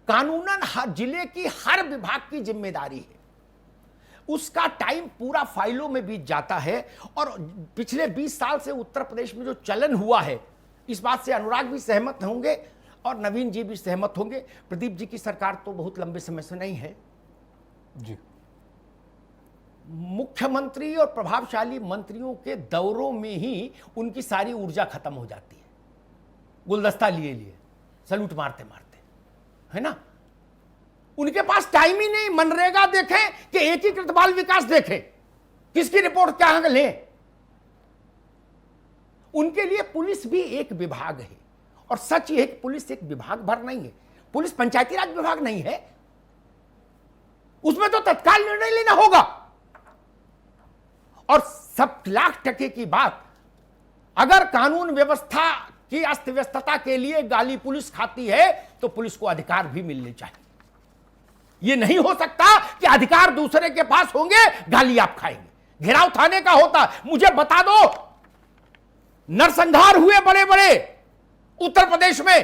कानूनन हर जिले की हर विभाग की जिम्मेदारी है। उसका टाइम पूरा फाइलों में बीत जाता है। और पिछले 20 साल से उत्तर प्रदेश में जो चलन हुआ है, इस बात से अनुराग भी सहमत होंगे और नवीन जी भी सहमत होंगे। प्रदीप जी की सरकार तो बहुत लंबे समय से नहीं है जी। मुख्यमंत्री और प्रभावशाली मंत्रियों के दौरों में ही उनकी सारी ऊर्जा खत्म हो जाती है, गुलदस्ता लिए लिए सलूट मारते मारते, है ना। उनके पास टाइम ही नहीं मनरेगा देखें कि एकीकृत बाल विकास देखें, किसकी रिपोर्ट क्या लें। उनके लिए पुलिस भी एक विभाग है। और सच ये है कि पुलिस एक विभाग भर नहीं है। पुलिस पंचायती राज विभाग नहीं है, उसमें तो तत्काल निर्णय लेना होगा। और सब लाख टके की बात, अगर कानून व्यवस्था की अस्त व्यस्तता के लिए गाली पुलिस खाती है तो पुलिस को अधिकार भी मिलने चाहिए। यह नहीं हो सकता कि अधिकार दूसरे के पास होंगे, गाली आप खाएंगे। घेराव थाने का होता, मुझे बता दो, नरसंहार हुए बड़े बड़े उत्तर प्रदेश में,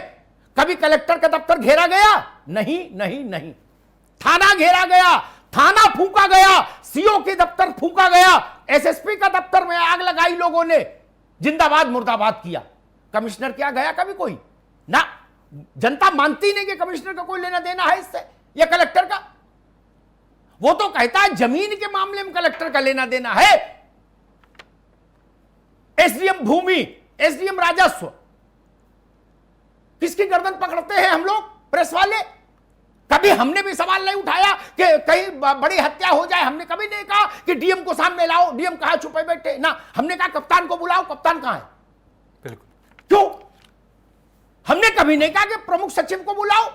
कभी कलेक्टर का दफ्तर घेरा गया? नहीं नहीं नहीं। थाना घेरा गया, थाना फूंका गया, सीओ के दफ्तर फूंका गया, एसएसपी का दफ्तर में आग लगाई लोगों ने, जिंदाबाद मुर्दाबाद किया। कमिश्नर क्या गया कभी कोई? ना। जनता मानती नहीं कि कमिश्नर का कोई लेना देना है इससे या कलेक्टर का। वो तो कहता है जमीन के मामले में कलेक्टर का लेना देना है। एसडीएम भूमि, एसडीएम राजस्व, किसकी गर्दन पकड़ते हैं हम लोग प्रेस वाले? कभी हमने भी सवाल नहीं उठाया कि कहीं बड़ी हत्या हो जाए। हमने कभी नहीं कहा कि डीएम को सामने लाओ, डीएम कहां छुपे बैठे ना। हमने कहा कप्तान को बुलाओ, कप्तान कहां है? बिल्कुल। क्यों? हमने कभी नहीं कहा कि प्रमुख सचिव को बुलाओ,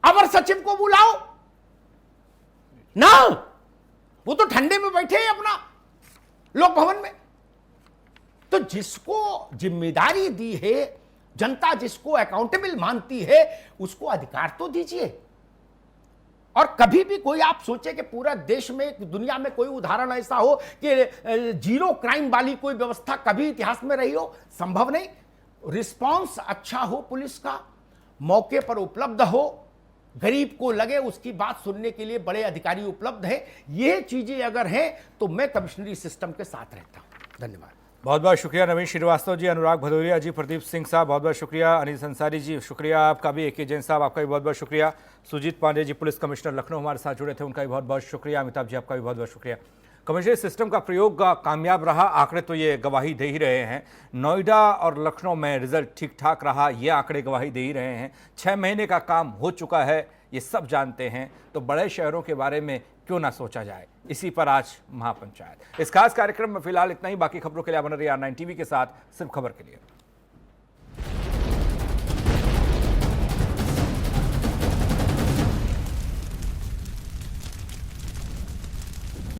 अवर सचिव को बुलाओ ना। वो तो ठंडे में बैठे हैं अपना लोक भवन में। तो जिसको जिम्मेदारी दी है जनता, जिसको अकाउंटेबल मानती है, उसको अधिकार तो दीजिए। और कभी भी कोई आप सोचे कि पूरा देश में, दुनिया में कोई उदाहरण ऐसा हो कि जीरो क्राइम वाली कोई व्यवस्था कभी इतिहास में रही हो? संभव नहीं। रिस्पांस अच्छा हो पुलिस का, मौके पर उपलब्ध हो, गरीब को लगे उसकी बात सुनने के लिए बड़े अधिकारी उपलब्ध हैं। ये चीजें अगर हैं तो मैं कमिश्नरी सिस्टम के साथ रहता हूं। धन्यवाद। बहुत बहुत शुक्रिया नवीन श्रीवास्तव जी, अनुराग भदौरिया जी, प्रदीप सिंह साहब बहुत बहुत शुक्रिया, अनिल संसारी जी शुक्रिया आपका भी, AK जैन साहब आपका भी बहुत बहुत शुक्रिया, सुजीत पांडे जी पुलिस कमिश्नर लखनऊ हमारे साथ जुड़े थे, उनका भी बहुत बहुत शुक्रिया, अमिताभ जी आपका भी बहुत बहुत शुक्रिया। कमिश्नरी सिस्टम का प्रयोग कामयाब रहा, आंकड़े तो ये गवाही दे ही रहे हैं। नोएडा और लखनऊ में रिजल्ट ठीक ठाक रहा, ये आंकड़े गवाही दे ही रहे हैं। 6 महीने का काम हो चुका है, ये सब जानते हैं, तो बड़े शहरों के बारे में क्यों ना सोचा जाए। इसी पर आज महापंचायत। इस खास कार्यक्रम में फिलहाल इतना ही। बाकी खबरों के लिए बने रहिए R9 TV के साथ, सिर्फ खबर के लिए।